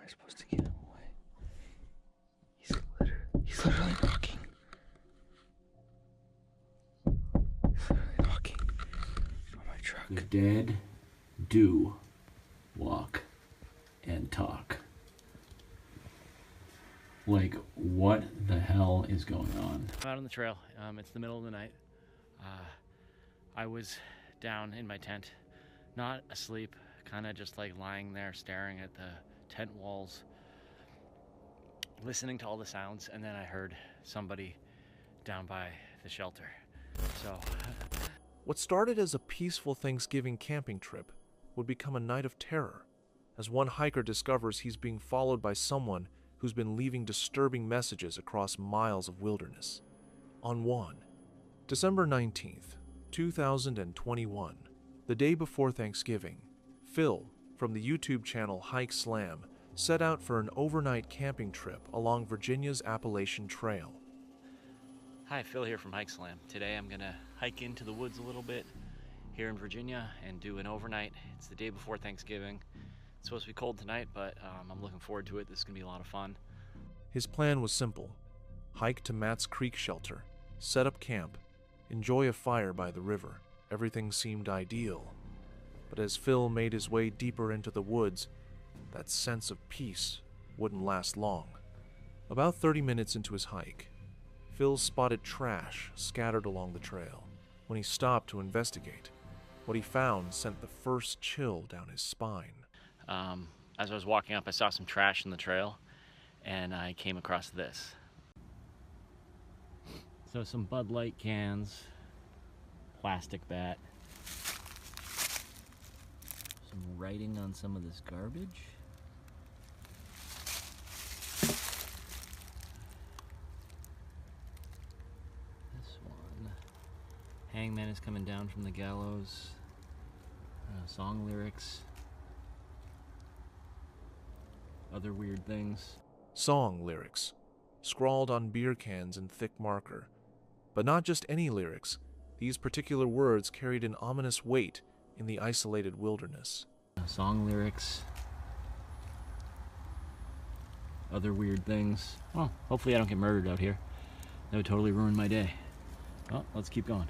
I supposed to give him away? He's literally knocking. He's literally knocking on my truck. The dead do walk and talk. Like, what the hell is going on? I'm out on the trail. It's the middle of the night. I was down in my tent, not asleep, kind of just like lying there staring at the tent walls, listening to all the sounds, and then I heard somebody down by the shelter. So What started as a peaceful Thanksgiving camping trip would become a night of terror, as one hiker discovers he's being followed by someone who's been leaving disturbing messages across miles of wilderness. On December 19th, 2021, the day before Thanksgiving, Phil, from the YouTube channel Hike Slam, set out for an overnight camping trip along Virginia's Appalachian Trail. hi, Phil here from Hike Slam. Today I'm gonna hike into the woods a little bit here in Virginia and do an overnight. It's the day before Thanksgiving. It's supposed to be cold tonight, but I'm looking forward to it. This is gonna be a lot of fun. His plan was simple: hike to Matt's Creek shelter, set up camp, enjoy a fire by the river. Everything seemed ideal. But as Phil made his way deeper into the woods, that sense of peace wouldn't last long. About 30 minutes into his hike, Phil spotted trash scattered along the trail. When he stopped to investigate, what he found sent the first chill down his spine. As I was walking up, I saw some trash in the trail, and I came across this. So some Bud Light cans, plastic bat, some writing on some of this garbage. This one. Hangman is coming down from the gallows. Song lyrics. Other weird things. Song lyrics, scrawled on beer cans in thick marker. But not just any lyrics. These particular words carried an ominous weight in the isolated wilderness. Song lyrics. Other weird things. Well, hopefully I don't get murdered out here. That would totally ruin my day. Well, let's keep going.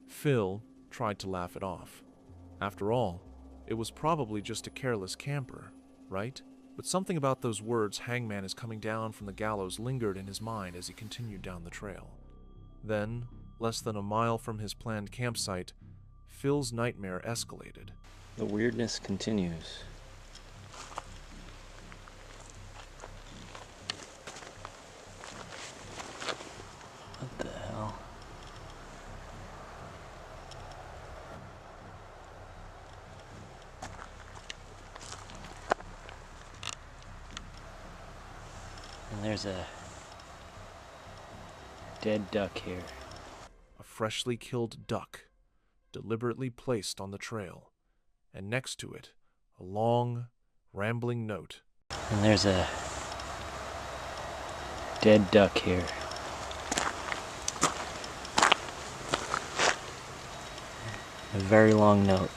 Phil tried to laugh it off. After all, it was probably just a careless camper, right? But something about those words, "Hangman is coming down from the gallows," lingered in his mind as he continued down the trail. Then, less than a mile from his planned campsite, Phil's nightmare escalated. The weirdness continues. What the hell? And there's a dead duck here. A freshly killed duck, deliberately placed on the trail, and next to it, a long, rambling note. And there's a dead duck here. A very long note.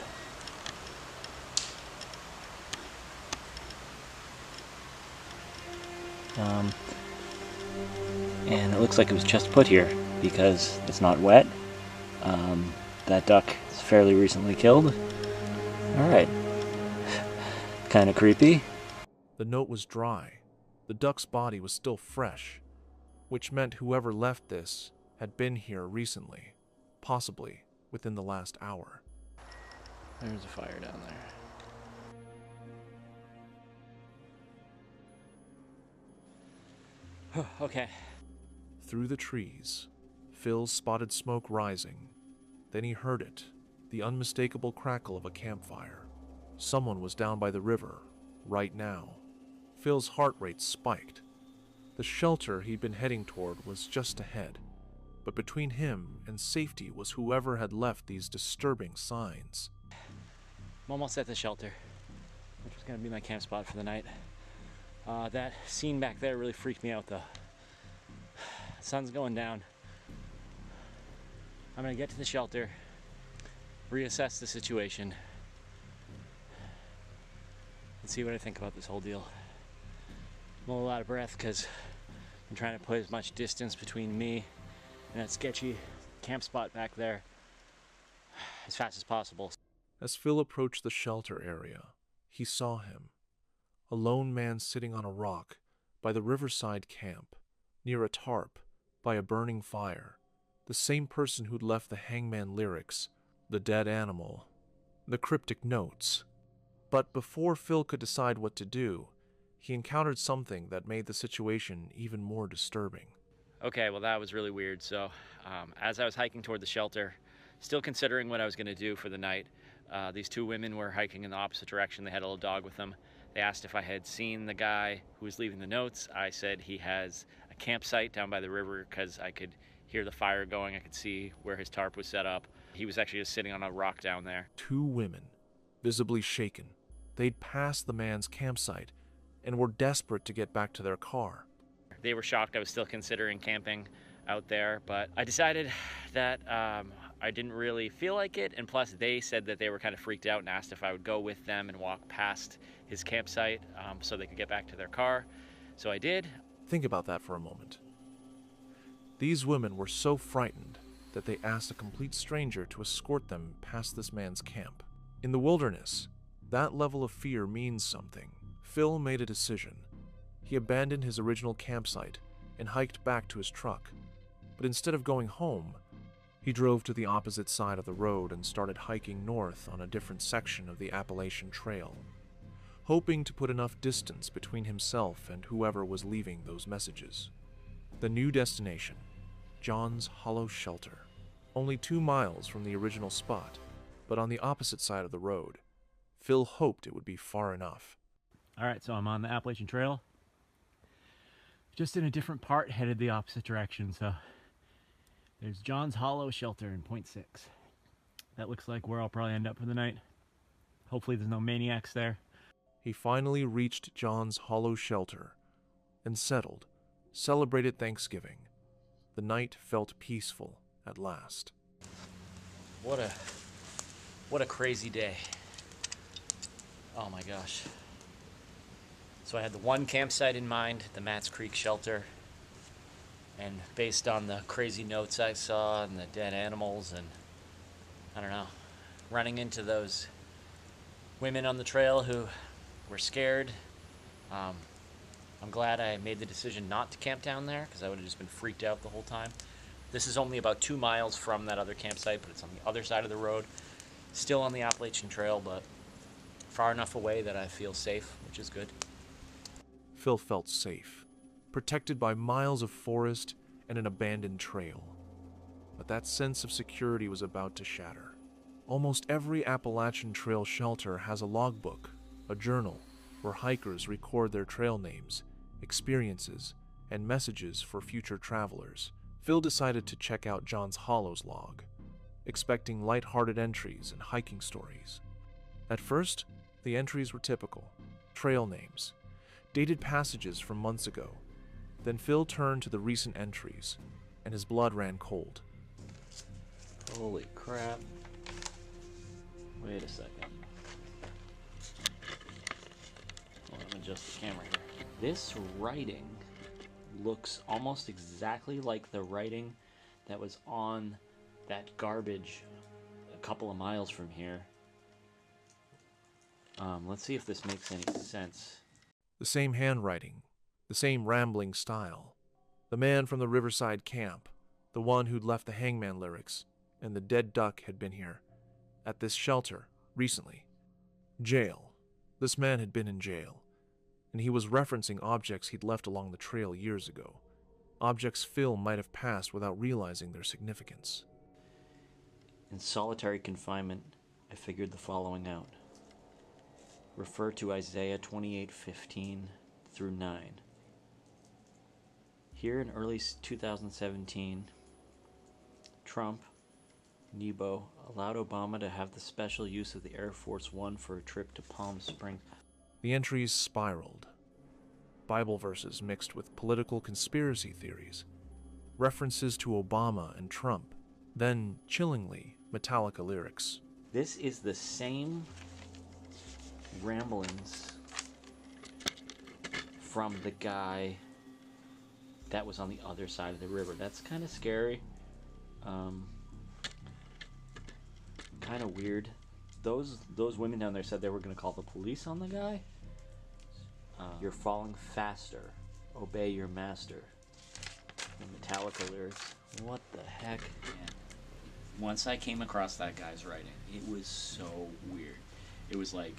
And it looks like it was just put here because it's not wet. That duck is fairly recently killed. Alright. Kind of creepy. The note was dry. The duck's body was still fresh, which meant whoever left this had been here recently, possibly within the last hour. There's a fire down there. Okay. Through the trees, Phil spotted smoke rising. Then he heard it, the unmistakable crackle of a campfire. Someone was down by the river, right now. Phil's heart rate spiked. The shelter he'd been heading toward was just ahead, but between him and safety was whoever had left these disturbing signs. I'm almost at the shelter, which was going to be my camp spot for the night. That scene back there really freaked me out though. Sun's going down. I'm going to get to the shelter, reassess the situation, and see what I think about this whole deal. I'm a little out of breath because I'm trying to put as much distance between me and that sketchy camp spot back there as fast as possible. As Phil approached the shelter area, he saw him, a lone man sitting on a rock by the riverside camp, near a tarp, by a burning fire, the same person who'd left the hangman lyrics, the dead animal, the cryptic notes. But before Phil could decide what to do, he encountered something that made the situation even more disturbing. Okay, well, that was really weird. So as I was hiking toward the shelter, still considering what I was going to do for the night, these two women were hiking in the opposite direction. They had a little dog with them. They asked if I had seen the guy who was leaving the notes. I said he has a campsite down by the river because I could hear the fire going. I could see where his tarp was set up. He was actually just sitting on a rock down there. Two women, visibly shaken. They'd passed the man's campsite and were desperate to get back to their car. They were shocked I was still considering camping out there, but I decided that I didn't really feel like it, and plus they said that they were kind of freaked out and asked if I would go with them and walk past his campsite so they could get back to their car. So I did. Think about that for a moment. These women were so frightened that they asked a complete stranger to escort them past this man's camp. In the wilderness, that level of fear means something. Phil made a decision. He abandoned his original campsite and hiked back to his truck. But instead of going home, he drove to the opposite side of the road and started hiking north on a different section of the Appalachian Trail, hoping to put enough distance between himself and whoever was leaving those messages. The new destination, John's Hollow Shelter, only 2 miles from the original spot, but on the opposite side of the road. Phil hoped it would be far enough. All right, so I'm on the Appalachian Trail, just in a different part, headed the opposite direction. So there's John's Hollow Shelter in Point 6. That looks like where I'll probably end up for the night. Hopefully there's no maniacs there. He finally reached John's Hollow Shelter and settled, celebrated Thanksgiving. The night felt peaceful at last. What a crazy day. Oh my gosh. So I had the one campsite in mind, the Mats Creek Shelter, and based on the crazy notes I saw and the dead animals and, I don't know, running into those women on the trail who were scared, I'm glad I made the decision not to camp down there because I would have just been freaked out the whole time. This is only about 2 miles from that other campsite, but it's on the other side of the road, still on the Appalachian Trail, but far enough away that I feel safe, which is good. Phil felt safe, protected by miles of forest and an abandoned trail. But that sense of security was about to shatter. Almost every Appalachian Trail shelter has a logbook, a journal, where hikers record their trail names, experiences, and messages for future travelers. Phil decided to check out John's Hollow's log, expecting light-hearted entries and hiking stories. At first, the entries were typical, trail names, dated passages from months ago. Then Phil turned to the recent entries, and his blood ran cold. Holy crap. Wait a second. Let me adjust the camera here. This writing looks almost exactly like the writing that was on that garbage a couple of miles from here. Let's see if this makes any sense. The same handwriting, the same rambling style. The man from the riverside camp, the one who'd left the hangman lyrics, and the dead duck had been here, at this shelter, recently. Jail. This man had been in jail, and he was referencing objects he'd left along the trail years ago. Objects Phil might have passed without realizing their significance. In solitary confinement, I figured the following out. Refer to Isaiah 28:15 through 9. Here in early 2017, Trump, Nebo, allowed Obama to have the special use of the Air Force One for a trip to Palm Springs. The entries spiraled. Bible verses mixed with political conspiracy theories, references to Obama and Trump, then, chillingly, Metallica lyrics. This is the same ramblings from the guy that was on the other side of the river. That's kind of scary. Kind of weird. Those women down there said they were going to call the police on the guy. You're falling faster. Obey your master. The Metallica lyrics. What the heck? Man. Once I came across that guy's writing, it was so weird. It was like,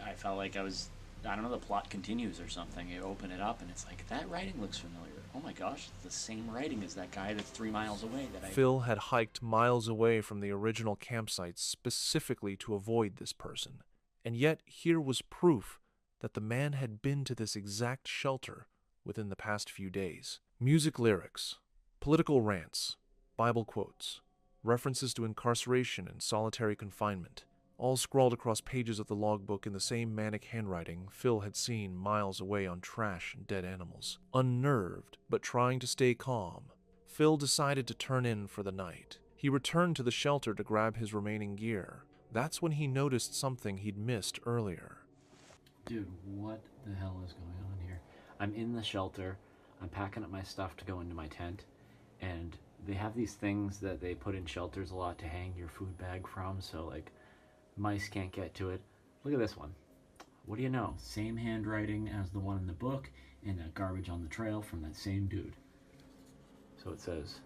I felt like I was, I don't know, the plot continues or something. You open it up and it's like, that writing looks familiar. Oh my gosh, it's the same writing as that guy that's 3 miles away that I... Phil had hiked miles away from the original campsite specifically to avoid this person. And yet, here was proof that the man had been to this exact shelter within the past few days. Music lyrics, political rants, Bible quotes, references to incarceration and solitary confinement, all scrawled across pages of the logbook in the same manic handwriting Phil had seen miles away on trash and dead animals. Unnerved, but trying to stay calm, Phil decided to turn in for the night. He returned to the shelter to grab his remaining gear. That's when he noticed something he'd missed earlier. Dude, what the hell is going on here? I'm in the shelter. I'm packing up my stuff to go into my tent. And they have these things that they put in shelters a lot to hang your food bag from. So, like, mice can't get to it. Look at this one. What do you know? Same handwriting as the one in the book and that garbage on the trail from that same dude. So it says,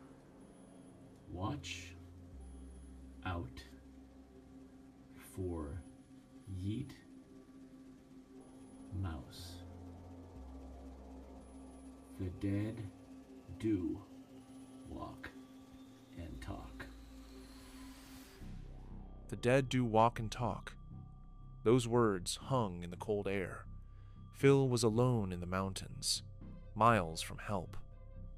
watch out for yeet mouse. The dead do walk and talk. The dead do walk and talk. Those words hung in the cold air. Phil was alone in the mountains, miles from help.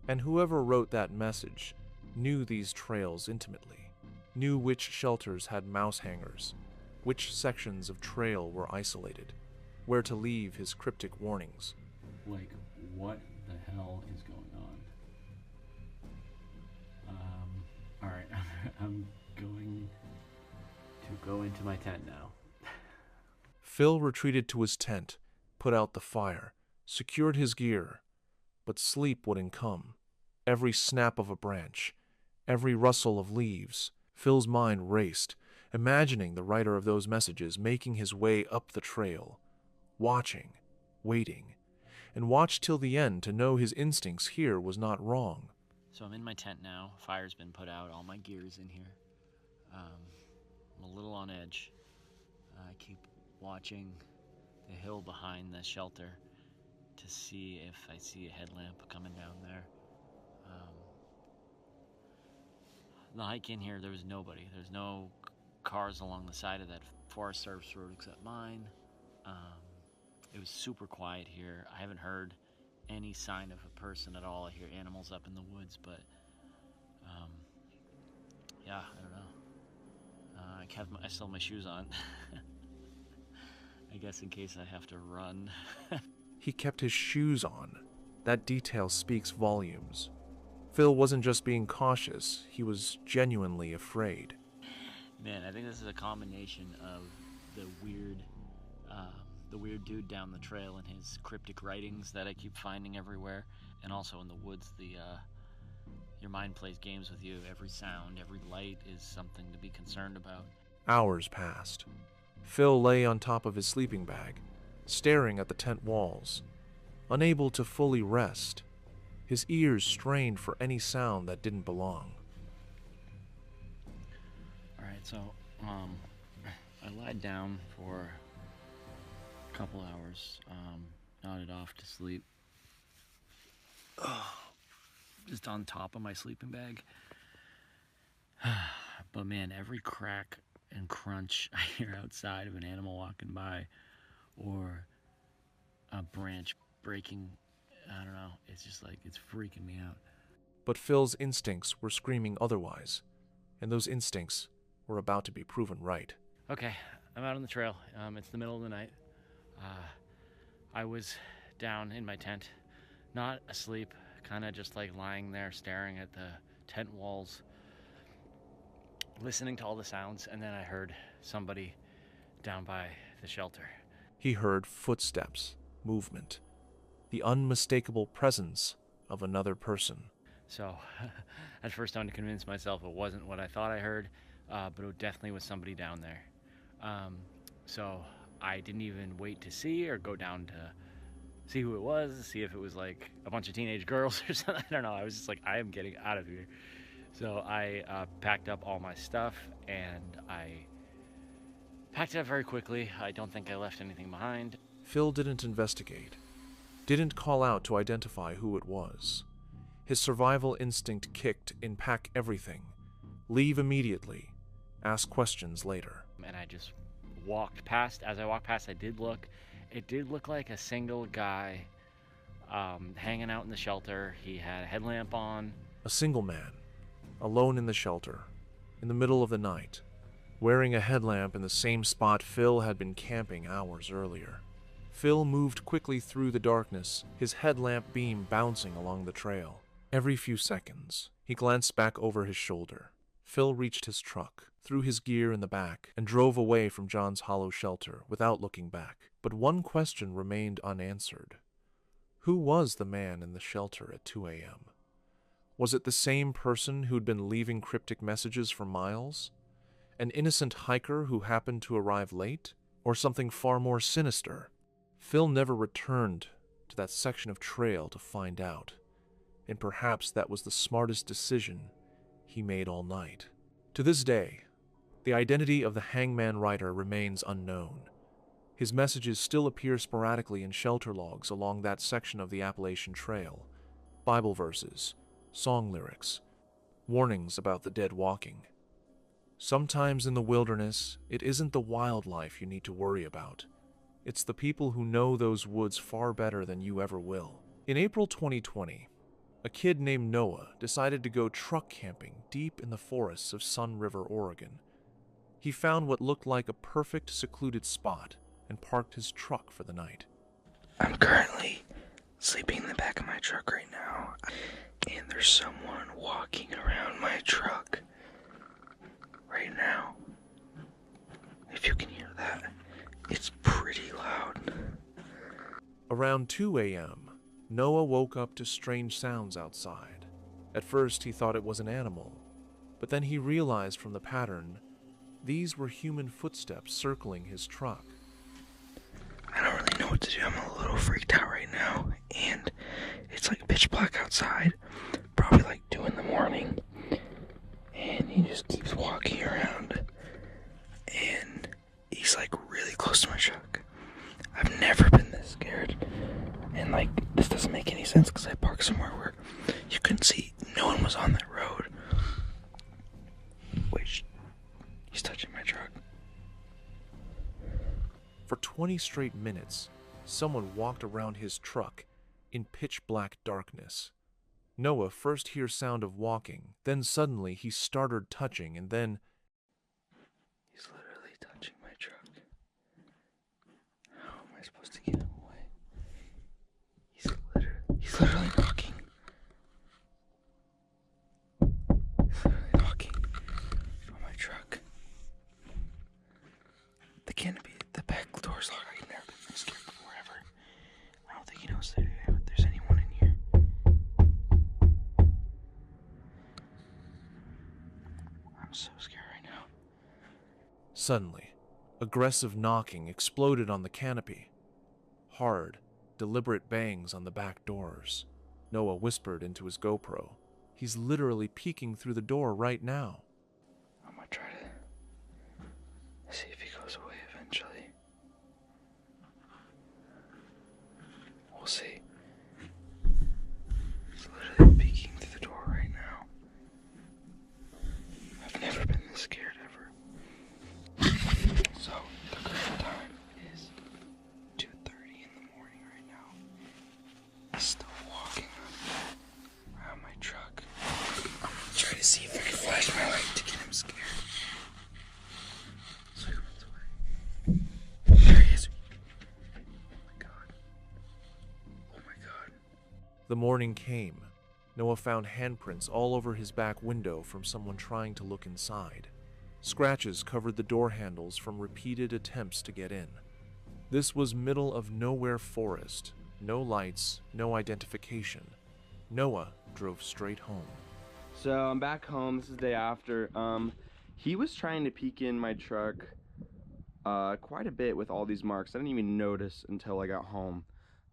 And whoever wrote that message knew these trails intimately, knew which shelters had mouse hangers, which sections of trail were isolated, where to leave his cryptic warnings. Like, what the hell is going on? Alright, I'm going to go into my tent now. Phil retreated to his tent, put out the fire, secured his gear, but sleep wouldn't come. Every snap of a branch, every rustle of leaves, Phil's mind raced, imagining the writer of those messages making his way up the trail, watching, waiting, and watched till the end to know his instincts here was not wrong. So I'm in my tent now. Fire's been put out. All my gear's in here. I'm a little on edge. I keep watching the hill behind the shelter to see if I see a headlamp coming down there. The hike in here, there was nobody. There's no cars along the side of that Forest Service road except mine. It was super quiet here. I haven't heard any sign of a person at all. I hear animals up in the woods, but yeah, I don't know. I still have my shoes on. I guess in case I have to run. He kept his shoes on. That detail speaks volumes. Phil wasn't just being cautious, he was genuinely afraid. Man, I think this is a combination of the weird dude down the trail and his cryptic writings that I keep finding everywhere, and also in the woods, your mind plays games with you. Every sound, every light is something to be concerned about. Hours passed. Phil lay on top of his sleeping bag, staring at the tent walls, unable to fully rest, his ears strained for any sound that didn't belong. Alright, so I lied down for a couple hours, nodded off to sleep. Just on top of my sleeping bag. But man, every crack and crunch I hear outside of an animal walking by or a branch breaking, I don't know, it's just like, it's freaking me out. But Phil's instincts were screaming otherwise, and those instincts were about to be proven right. Okay, I'm out on the trail. It's the middle of the night. I was down in my tent, not asleep, kind of just like lying there staring at the tent walls, listening to all the sounds, and then I heard somebody down by the shelter. He heard footsteps, movement, the unmistakable presence of another person. So at first I had to convince myself it wasn't what I thought I heard, but it definitely was somebody down there. So I didn't even wait to see or go down to see who it was, see if it was like a bunch of teenage girls or something. I don't know. I was just like, I am getting out of here. So I packed up all my stuff, and I packed it up very quickly. I don't think I left anything behind. Phil didn't investigate, didn't call out to identify who it was. His survival instinct kicked in: pack everything, leave immediately, ask questions later. And I just walked past. As I walked past, I did look. It did look like a single guy hanging out in the shelter. He had a headlamp on. A single man, alone in the shelter, in the middle of the night, wearing a headlamp in the same spot Phil had been camping hours earlier. Phil moved quickly through the darkness, his headlamp beam bouncing along the trail. Every few seconds, he glanced back over his shoulder. Phil reached his truck, threw his gear in the back, and drove away from John's Hollow shelter without looking back. But one question remained unanswered. Who was the man in the shelter at 2 a.m.? Was it the same person who'd been leaving cryptic messages for miles? An innocent hiker who happened to arrive late? Or something far more sinister? Phil never returned to that section of trail to find out. And perhaps that was the smartest decision he made all night. To this day, the identity of the Hangman Rider remains unknown. His messages still appear sporadically in shelter logs along that section of the Appalachian Trail. Bible verses, song lyrics, warnings about the dead walking. Sometimes in the wilderness, it isn't the wildlife you need to worry about. It's the people who know those woods far better than you ever will. In April 2020, a kid named Noah decided to go truck camping deep in the forests of Sun River, Oregon. He found what looked like a perfect secluded spot and parked his truck for the night. I'm currently sleeping in the back of my truck right now, and there's someone walking around my truck right now. If you can hear that, it's pretty loud. Around 2 a.m., Noah woke up to strange sounds outside. At first, he thought it was an animal, but then he realized from the pattern these were human footsteps circling his truck. I don't really know what to do. I'm a little freaked out right now, and it's like pitch black outside, probably like 2 in the morning, and he just keeps walking around, and he's like really close to my truck. I've never been this scared, and like this doesn't make any sense because I parked somewhere where you couldn't see, no one was on that road. Wait, he's touching my truck. For 20 straight minutes, someone walked around his truck in pitch black darkness. Noah first hears sound of walking, then suddenly he started touching, and then He's literally touching my truck. How am I supposed to get him away? He's literally knocking. He's literally knocking on my truck. The canopy, the back door's locked. I've never been scared before ever. I don't think he knows that there's anyone in here. I'm so scared right now. suddenly, aggressive knocking exploded on the canopy. Hard, deliberate bangs on the back doors. Noah whispered into his GoPro. He's literally peeking through the door right now. I'm gonna try to see if he goes away eventually. We'll see. He's literally peeking through the door right now. I've never been this scared ever. So, the current time is 2:30 in the morning right now. He's still walking around my truck. I'm gonna try to see if I can flash my light to get him scared. So he runs away. There he is. Oh my god. Oh my god. The morning came. Noah found handprints all over his back window from someone trying to look inside. Scratches covered the door handles from repeated attempts to get in. This was middle of nowhere forest, no lights, no identification. Noah drove straight home. So I'm back home. This is the day after. He was trying to peek in my truck quite a bit with all these marks. I didn't even notice until I got home.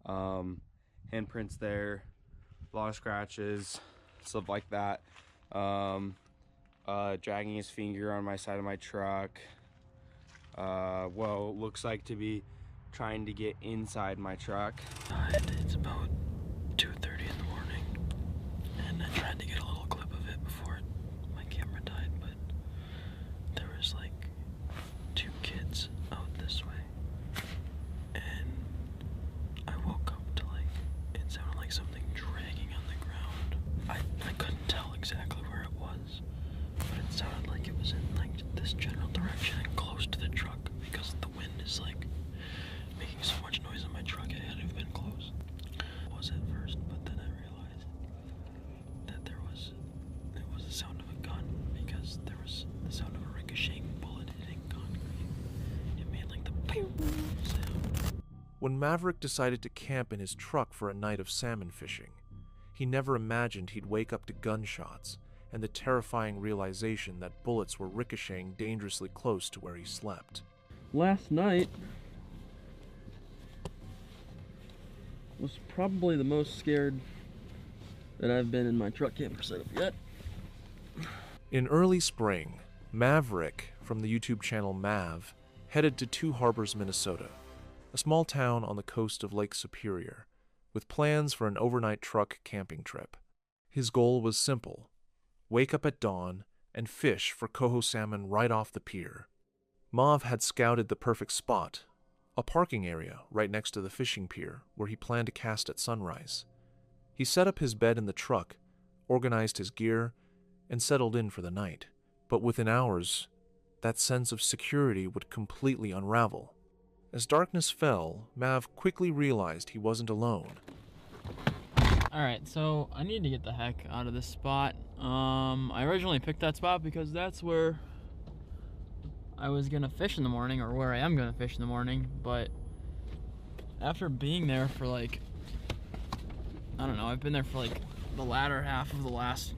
Handprints there, a lot of scratches, stuff like that. Dragging his finger on my side of my truck. Well, looks like to be trying to get inside my truck. It's about 2:30 in the morning, and I tried to get a little clip of it before my camera died, but there was like 2 kids out this way, and I woke up to like, it sounded like something dragging on the ground. I couldn't tell exactly where it was, but it sounded like it was in like this general direction and close to the truck, because the wind is like making so much noise in my truck. It had to have been close. It was at first, but then I realized that it was the sound of a gun, because there was the sound of a ricocheting bullet hitting concrete. It made like the pew sound. When Maverick decided to camp in his truck for a night of salmon fishing, he never imagined he'd wake up to gunshots and the terrifying realization that bullets were ricocheting dangerously close to where he slept. Last night was probably the most scared that I've been in my truck camper setup yet. In early spring, Maverick, from the YouTube channel Mav, headed to Two Harbors, Minnesota, a small town on the coast of Lake Superior, with plans for an overnight truck camping trip. His goal was simple: wake up at dawn and fish for coho salmon right off the pier. Mav had scouted the perfect spot, a parking area right next to the fishing pier where he planned to cast at sunrise. He set up his bed in the truck, organized his gear, and settled in for the night. But within hours, that sense of security would completely unravel. As darkness fell, Mav quickly realized he wasn't alone. Alright, so I need to get the heck out of this spot. I originally picked that spot because that's where I was gonna fish in the morning, or where I am gonna fish in the morning, but after being there for like, I don't know, I've been there for like the latter half of the last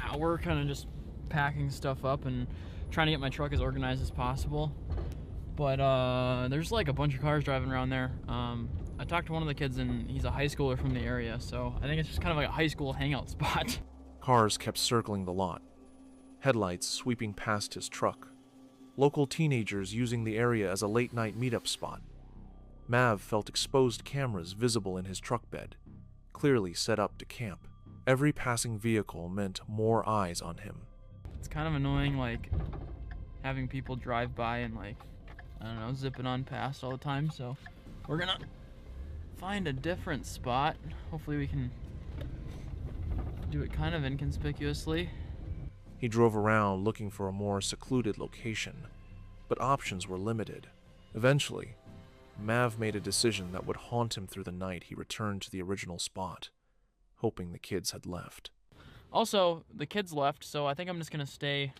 hour, kind of just packing stuff up and trying to get my truck as organized as possible. But there's like a bunch of cars driving around there. I talked to one of the kids, and he's a high schooler from the area, so I think it's just kind of like a high school hangout spot. Cars kept circling the lot, headlights sweeping past his truck, local teenagers using the area as a late-night meetup spot. Mav felt exposed cameras visible in his truck bed, clearly set up to camp. Every passing vehicle meant more eyes on him. It's kind of annoying, like, having people drive by and, like, I don't know, zipping on past all the time, so we're gonna find a different spot. Hopefully we can do it kind of inconspicuously. He drove around looking for a more secluded location, but options were limited. Eventually, Mav made a decision that would haunt him through the night he returned to the original spot, hoping the kids had left. Also, the kids left, so I think I'm just gonna stay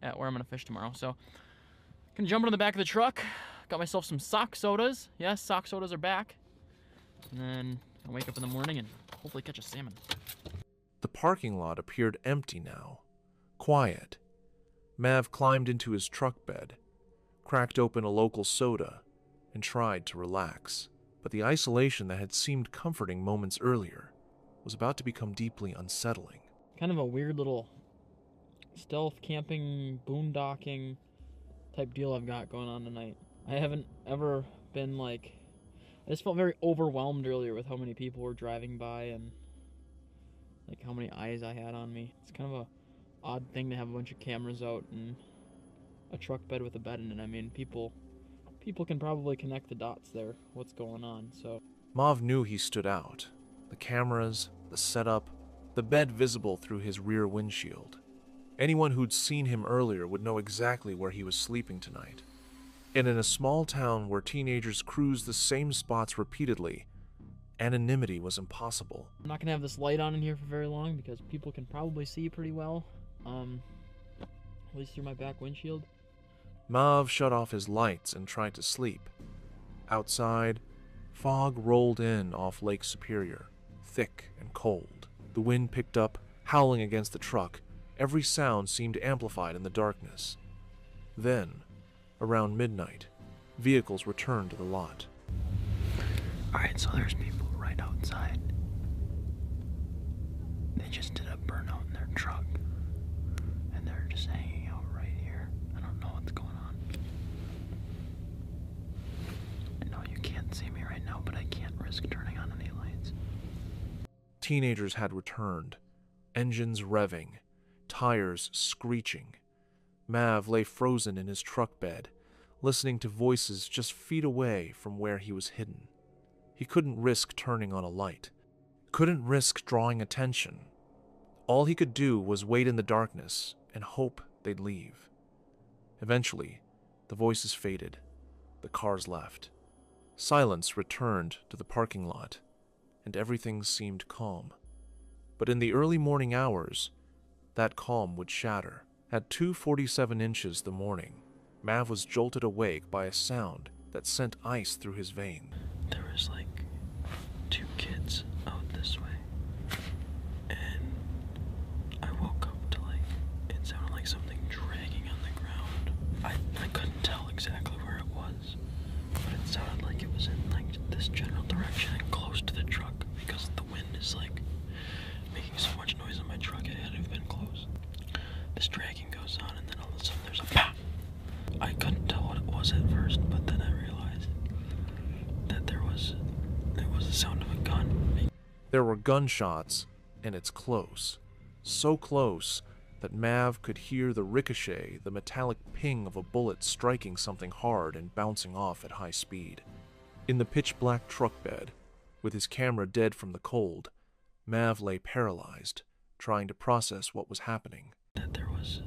at where I'm gonna fish tomorrow. So gonna jump into the back of the truck, got myself some sock sodas. Yes, sock sodas are back. And then I'll wake up in the morning and hopefully catch a salmon. The parking lot appeared empty now, quiet. Mav climbed into his truck bed, cracked open a local soda, and tried to relax. But the isolation that had seemed comforting moments earlier was about to become deeply unsettling. Kind of a weird little stealth camping, boondocking type deal I've got going on tonight. I haven't ever been like, I just felt very overwhelmed earlier with how many people were driving by and like how many eyes I had on me. It's kind of a odd thing to have a bunch of cameras out and a truck bed with a bed in it. I mean, people can probably connect the dots there, what's going on, so. Mav knew he stood out. The cameras, the setup, the bed visible through his rear windshield. Anyone who'd seen him earlier would know exactly where he was sleeping tonight. And in a small town where teenagers cruise the same spots repeatedly, anonymity was impossible. I'm not gonna have this light on in here for very long because people can probably see pretty well. at least through my back windshield. Mav shut off his lights and tried to sleep. Outside, fog rolled in off Lake Superior, thick and cold. The wind picked up, howling against the truck. Every sound seemed amplified in the darkness. Then, around midnight, vehicles returned to the lot. Alright, so there's people right outside. They just did a burnout in their truck. And they're just hanging out right here. I don't know what's going on. I know you can't see me right now, but I can't risk turning on any lights. Teenagers had returned, engines revving, tires screeching. Mav lay frozen in his truck bed, listening to voices just feet away from where he was hidden. He couldn't risk turning on a light, couldn't risk drawing attention. All he could do was wait in the darkness and hope they'd leave. Eventually, the voices faded. The cars left. Silence returned to the parking lot, and everything seemed calm. But in the early morning hours, that calm would shatter. At 2:47 inches the morning, Mav was jolted awake by a sound that sent ice through his veins. There was like 2 kids out this way. And I woke up to like, it sounded like something dragging on the ground. I couldn't tell exactly where it was, but it sounded like it was in like this general direction and close to the truck because the wind is like making so much noise in my truck it had to have been close. This dragging goes on and then all of a sudden there's a pop. I couldn't tell what it was at first, but then I realized that it was the sound of a gun. There were gunshots, and it's close. So close that Mav could hear the ricochet, the metallic ping of a bullet striking something hard and bouncing off at high speed. In the pitch-black truck bed, with his camera dead from the cold, Mav lay paralyzed, trying to process what was happening. That it was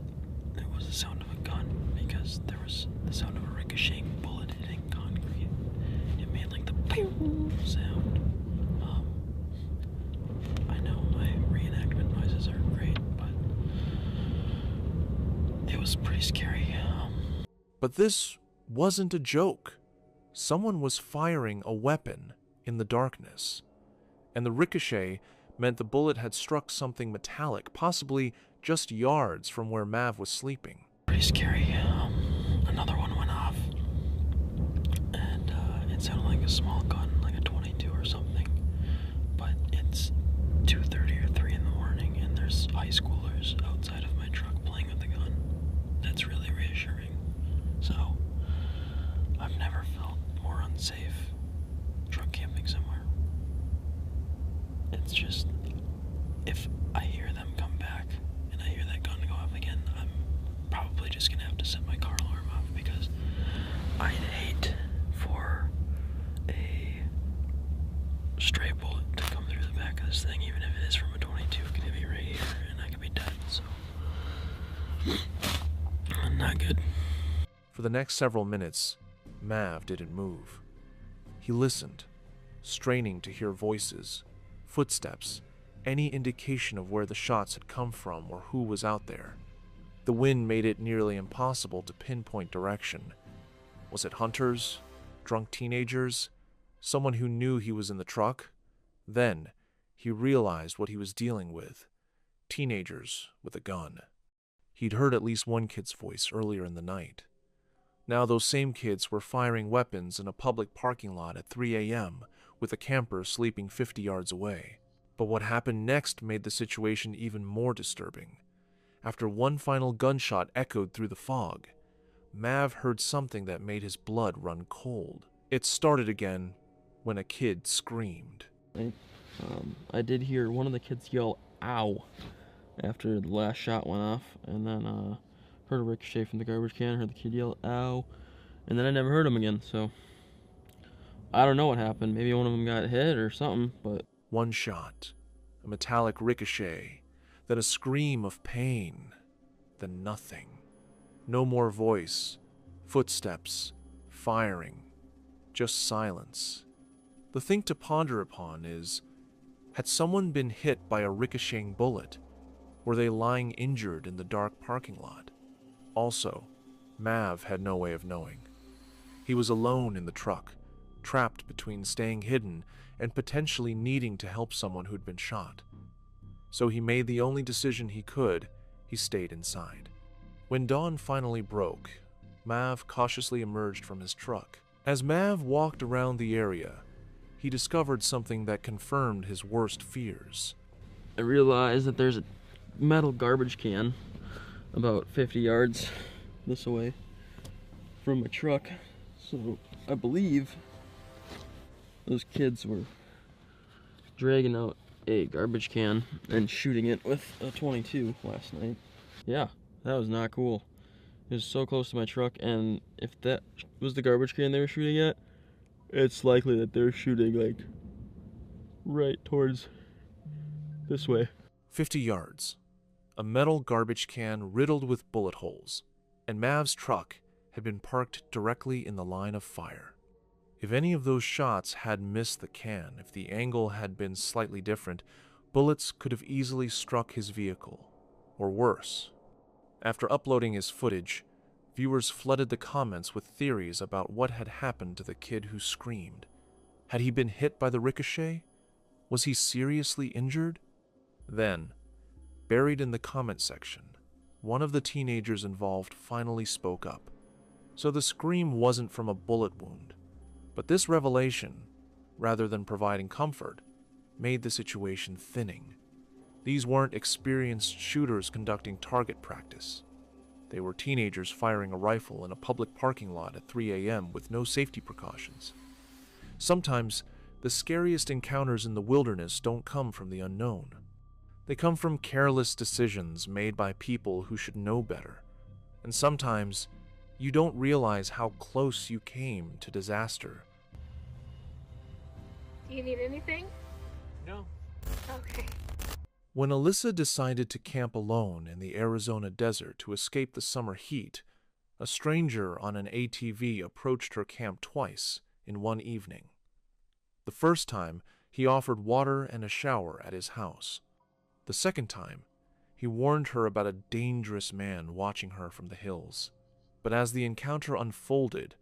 the sound of a gun because there was the sound of a ricocheting bullet hitting concrete. It made like the pew sound. I know my reenactment noises are great, but it was pretty scary. But this wasn't a joke. Someone was firing a weapon in the darkness, and the ricochet meant the bullet had struck something metallic, possibly just yards from where Mav was sleeping. Pretty scary. Another one went off, and it sounded like a small gun, like a 22 or something, but it's 2:30 or 3 in the morning, and there's high schoolers outside of my truck playing with the gun. That's really reassuring. So, I've never felt more unsafe truck camping somewhere. It's just, if I hear them come back and I hear that gun go off again, I'm probably just gonna have to set my car alarm off because I'd hate for a stray bullet to come through the back of this thing, even if it is from a 22. It could hit me right here and I could be dead, so not good. For the next several minutes, Mav didn't move. He listened, straining to hear voices, footsteps, any indication of where the shots had come from or who was out there. The wind made it nearly impossible to pinpoint direction. Was it hunters? Drunk teenagers? Someone who knew he was in the truck? Then, he realized what he was dealing with. Teenagers with a gun. He'd heard at least one kid's voice earlier in the night. Now those same kids were firing weapons in a public parking lot at 3 a.m., with a camper sleeping 50 yards away. But what happened next made the situation even more disturbing. After one final gunshot echoed through the fog, Mav heard something that made his blood run cold. It started again when a kid screamed. I did hear one of the kids yell, "Ow," after the last shot went off, and then heard a ricochet from the garbage can, heard the kid yell, "Ow," and then I never heard him again, so I don't know what happened. Maybe one of them got hit or something, but... One shot, a metallic ricochet, then a scream of pain, then nothing. No more voice, footsteps, firing, just silence. The thing to ponder upon is, had someone been hit by a ricocheting bullet? Were they lying injured in the dark parking lot? Also, Mav had no way of knowing. He was alone in the truck, trapped between staying hidden and potentially needing to help someone who'd been shot. So he made the only decision he could. He stayed inside. When dawn finally broke, Mav cautiously emerged from his truck. As Mav walked around the area, he discovered something that confirmed his worst fears. I realized that there's a metal garbage can about 50 yards this way from my truck. So I believe those kids were dragging out a garbage can and shooting it with a 22 last night. Yeah, that was not cool. It was so close to my truck, and if that was the garbage can they were shooting at, it's likely that they're shooting like right towards this way. 50 yards. A metal garbage can riddled with bullet holes, and Mav's truck had been parked directly in the line of fire. If any of those shots had missed the can, if the angle had been slightly different, bullets could have easily struck his vehicle, or worse. After uploading his footage, viewers flooded the comments with theories about what had happened to the kid who screamed. Had he been hit by the ricochet? Was he seriously injured? Then, buried in the comment section, one of the teenagers involved finally spoke up. So the scream wasn't from a bullet wound, but this revelation, rather than providing comfort, made the situation thinning. These weren't experienced shooters conducting target practice. They were teenagers firing a rifle in a public parking lot at 3 a.m. with no safety precautions. Sometimes, the scariest encounters in the wilderness don't come from the unknown. They come from careless decisions made by people who should know better. And sometimes, you don't realize how close you came to disaster. Do you need anything? No. Okay. When Alyssa decided to camp alone in the Arizona desert to escape the summer heat, a stranger on an ATV approached her camp twice in one evening. The first time, he offered water and a shower at his house. The second time, he warned her about a dangerous man watching her from the hills. But as the encounter unfolded,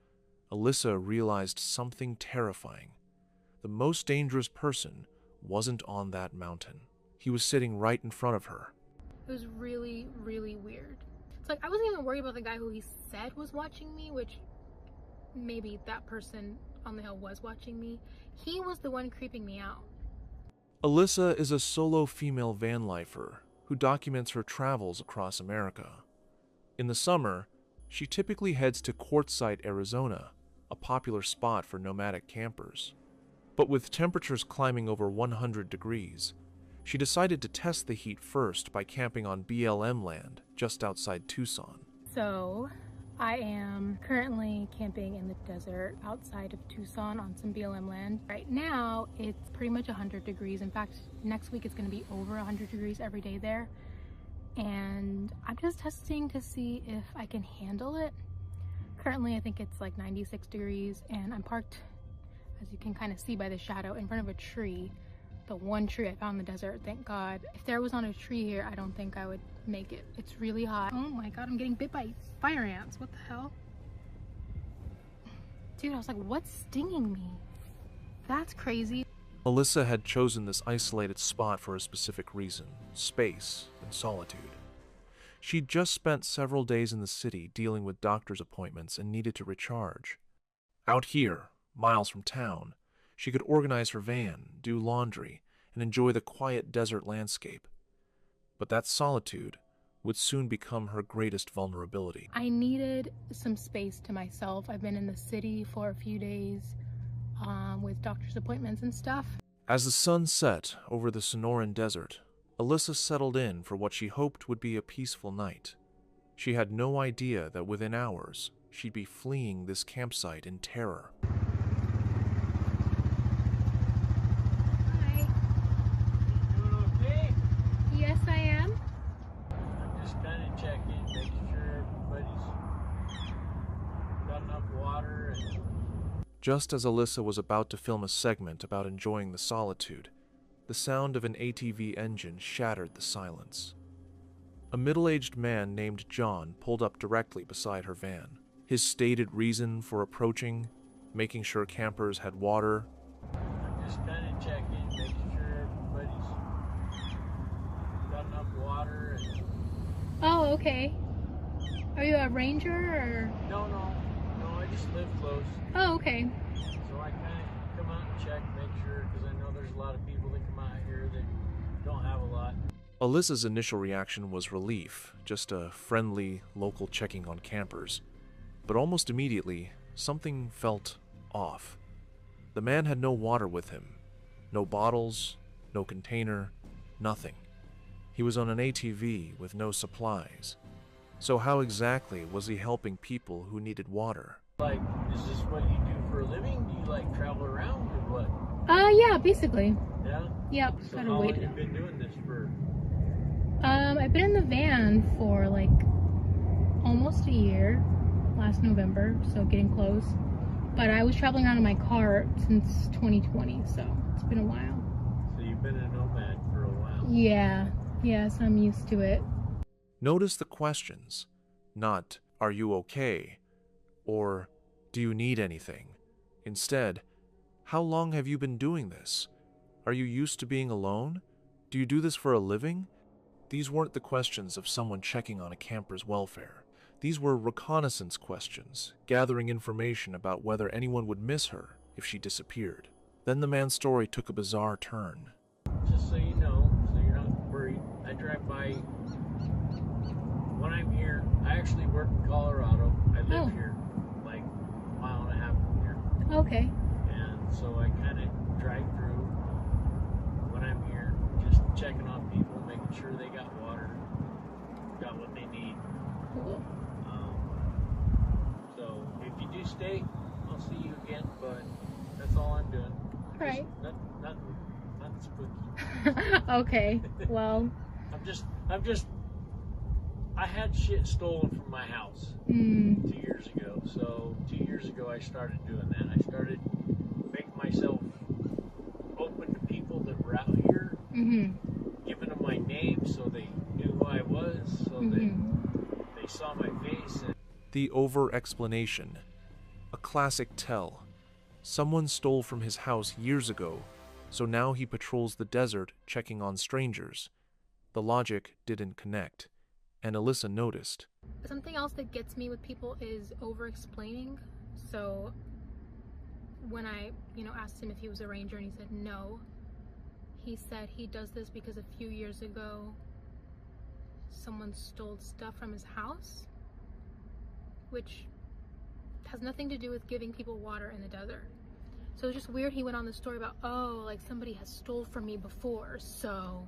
Alyssa realized something terrifying. The most dangerous person wasn't on that mountain. He was sitting right in front of her. It was really, really weird. It's like I wasn't even worried about the guy who he said was watching me, which maybe that person on the hill was watching me. He was the one creeping me out. Alyssa is a solo female van lifer who documents her travels across America. In the summer, she typically heads to Quartzsite, Arizona, a popular spot for nomadic campers. But with temperatures climbing over 100 degrees, she decided to test the heat first by camping on BLM land just outside Tucson. So, I am currently camping in the desert outside of Tucson on some BLM land. Right now, it's pretty much 100 degrees. In fact, next week it's going to be over 100 degrees every day there. And I'm just testing to see if I can handle it. Currently, I think it's like 96 degrees, and I'm parked, as you can kind of see by the shadow, in front of a tree. The one tree I found in the desert, thank God. If there was on a tree here, I don't think I would make it. It's really hot. Oh my God, I'm getting bit by fire ants. What the hell? Dude, I was like, what's stinging me? That's crazy. Alyssa had chosen this isolated spot for a specific reason: space and solitude. She'd just spent several days in the city dealing with doctor's appointments and needed to recharge. Out here, miles from town, she could organize her van, do laundry, and enjoy the quiet desert landscape. But that solitude would soon become her greatest vulnerability. I needed some space to myself. I've been in the city for a few days with doctor's appointments and stuff. As the sun set over the Sonoran Desert, Alyssa settled in for what she hoped would be a peaceful night. She had no idea that within hours, she'd be fleeing this campsite in terror. Hi. Doing okay? Yes, I am. I'm just kind of checking, making sure everybody's got enough water and Just as Alyssa was about to film a segment about enjoying the solitude, the sound of an ATV engine shattered the silence. A middle-aged man named John pulled up directly beside her van. His stated reason for approaching, making sure campers had water. I'm just kind of checking, making sure everybody's got enough water. Oh, okay. Are you a ranger or? No, I just live close. Oh, okay. So I kind of come out and check, make sure, because I know there's a lot of people that come out here that don't have a lot. Alyssa's initial reaction was relief, just a friendly local checking on campers. But almost immediately, something felt off. The man had no water with him. No bottles, no container, nothing. He was on an ATV with no supplies. So how exactly was he helping people who needed water? Like, is this what you do for a living? Do you like travel around or what? Yeah, basically. Yeah? Yep. So Gotta how wait. long have you been doing this for? I've been in the van for like almost a year, last November, so getting close. But I was traveling around in my car since 2020, so it's been a while. So you've been a nomad for a while. Yeah, so I'm used to it. Notice the questions, not, "Are you okay?" or "Do you need anything?" Instead, "How long have you been doing this? Are you used to being alone? Do you do this for a living?" These weren't the questions of someone checking on a camper's welfare. These were reconnaissance questions, gathering information about whether anyone would miss her if she disappeared. Then the man's story took a bizarre turn. Just so you know, so you're not worried, I drive by when I'm here. I actually work in Colorado. I live here, like a mile and a half from here. Okay. And so I kind of drive through when I'm here, just checking on people, making sure they got water, got what they need. Cool. So if you do stay, I'll see you again, but that's all I'm doing. Right. Nothing spooky. Okay. Well. I had shit stolen from my house 2 years ago. So 2 years ago I started doing that. I started making myself open to people that were out here, giving them my name so they knew who I was, so they saw my face. And The over-explanation. A classic tell. Someone stole from his house years ago, so now he patrols the desert checking on strangers. The logic didn't connect, and Alyssa noticed. Something else that gets me with people is over-explaining. So when I, asked him if he was a ranger and he said no, he said he does this because a few years ago someone stole stuff from his house, which has nothing to do with giving people water in the desert. So it's just weird he went on the story about, like somebody has stole from me before, so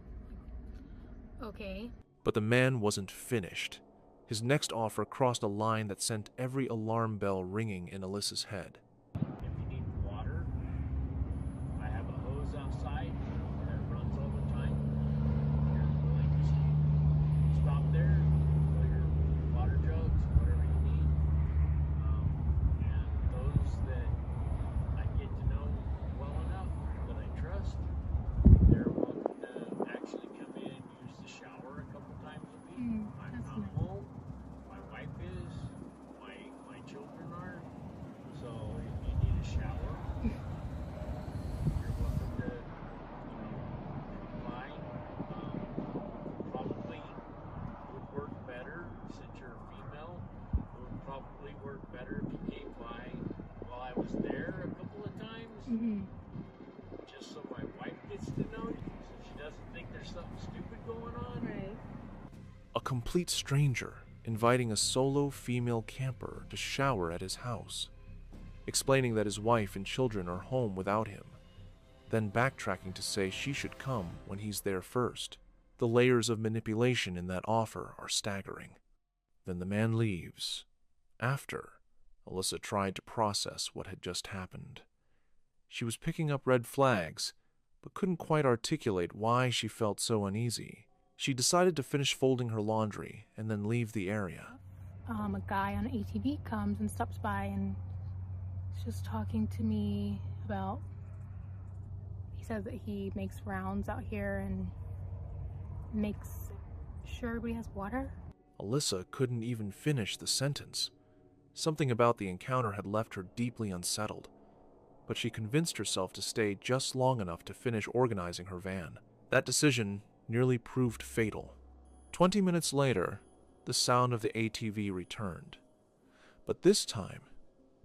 okay. But the man wasn't finished. His next offer crossed a line that sent every alarm bell ringing in Alyssa's head. if you need water, I have a hose outside that runs all the time. You're willing to stop there, fill your water jugs, whatever you need. And those that I get to know well enough that I trust, they're welcome to actually come in and use the shower a couple times a week. I'm not home. My wife is. My children are. So if you need a shower, you're welcome to, buy. Probably would work better since you're a female. It would probably work better if you came by while I was there a couple of times, just so my wife gets to know you, so she doesn't think there's something stupid going on. Right. A complete stranger inviting a solo female camper to shower at his house, explaining that his wife and children are home without him, then backtracking to say she should come when he's there first. The layers of manipulation in that offer are staggering. Then the man leaves. After, Alyssa tried to process what had just happened. She was picking up red flags, but couldn't quite articulate why she felt so uneasy. She decided to finish folding her laundry and then leave the area. A guy on an ATV comes and stops by and is just talking to me about, he says that he makes rounds out here and makes Sure everybody has water? Alyssa couldn't even finish the sentence. Something about the encounter had left her deeply unsettled, but she convinced herself to stay just long enough to finish organizing her van. That decision nearly proved fatal. 20 minutes later, the sound of the ATV returned. But this time,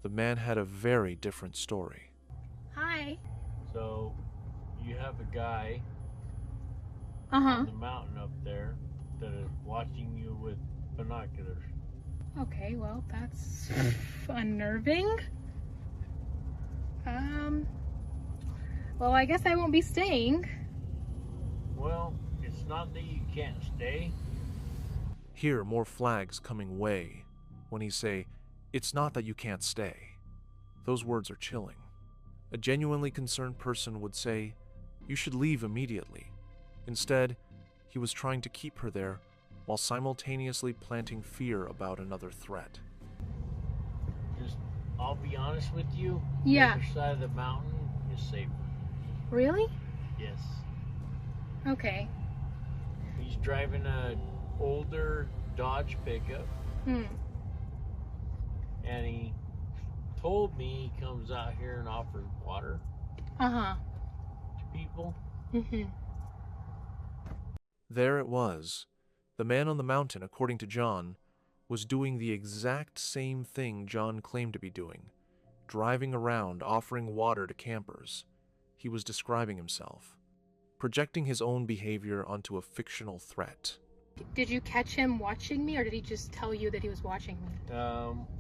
the man had a very different story. Hi. So, you have a guy Uh-huh. on the mountain up there that is watching you with binoculars. Okay, well, that's unnerving. Well, I guess I won't be staying. Well, it's not that you can't stay. Hear more flags coming way when he say, "It's not that you can't stay." Those words are chilling. A genuinely concerned person would say, "You should leave immediately." Instead, he was trying to keep her there while simultaneously planting fear about another threat. Just, I'll be honest with you. Yeah. The other side of the mountain is safer. Really? Yes. Okay. He's driving a older Dodge pickup, Hmm. and he told me he comes out here and offers water Uh-huh. to people. Mm-hmm. There it was. The man on the mountain, according to John, was doing the exact same thing John claimed to be doing, driving around offering water to campers. He was describing himself, projecting his own behavior onto a fictional threat. Did you catch him watching me, or did he just tell you that he was watching me?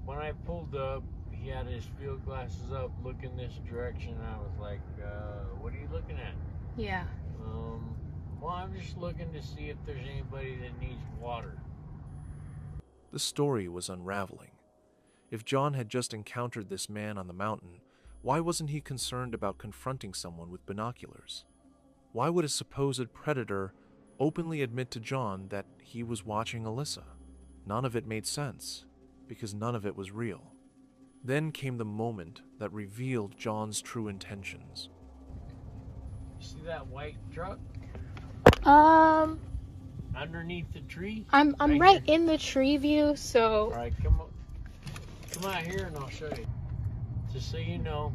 When I pulled up, he had his field glasses up, looking this direction, and I was like, what are you looking at? Yeah. Well, I'm just looking to see if there's anybody that needs water. The story was unraveling. If John had just encountered this man on the mountain, why wasn't he concerned about confronting someone with binoculars? Why would a supposed predator openly admit to John that he was watching Alyssa? None of it made sense, because none of it was real. Then came the moment that revealed John's true intentions. You see that white truck underneath the tree? I'm Right right here. in the tree view, so... Alright, come out here and I'll show you. Just so you know.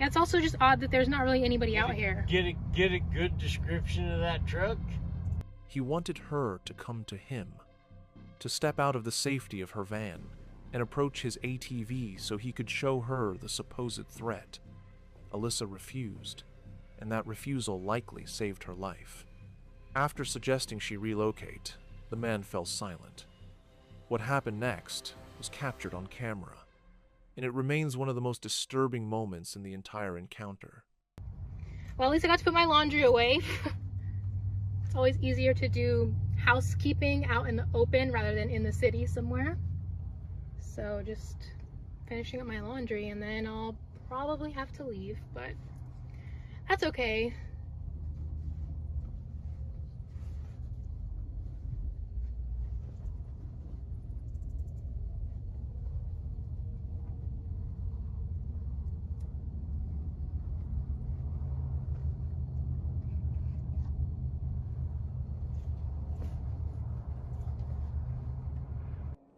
Yeah, it's also just odd that there's not really anybody out here. Get a good description of that truck. He wanted her to come to him, to step out of the safety of her van and approach his ATV so he could show her the supposed threat. Alyssa refused, and that refusal likely saved her life. After suggesting she relocate, the man fell silent. What happened next was captured on camera, and it remains one of the most disturbing moments in the entire encounter. Well, at least I got to put my laundry away. It's always easier to do housekeeping out in the open rather than in the city somewhere. So just finishing up my laundry, and then I'll probably have to leave, but that's okay.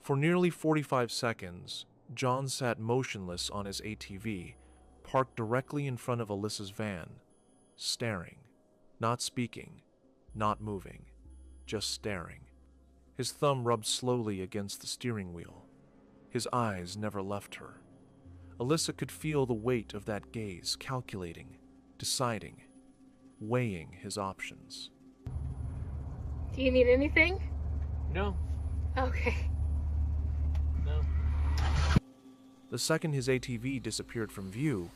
For nearly 45 seconds, John sat motionless on his ATV, parked directly in front of Alyssa's van, staring, not speaking, not moving, just staring. His thumb rubbed slowly against the steering wheel. His eyes never left her. Alyssa could feel the weight of that gaze, calculating, deciding, weighing his options. Do you need anything? No. Okay. No. The second his ATV disappeared from view,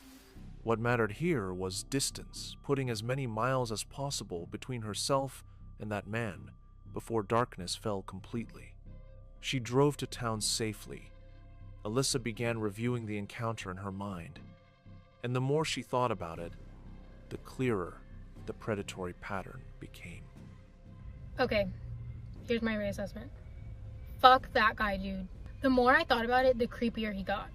what mattered here was distance, putting as many miles as possible between herself and that man before darkness fell completely. She drove to town safely. Alyssa began reviewing the encounter in her mind, and the more she thought about it, the clearer the predatory pattern became. Okay, here's my reassessment. Fuck that guy, dude. The more I thought about it, the creepier he got.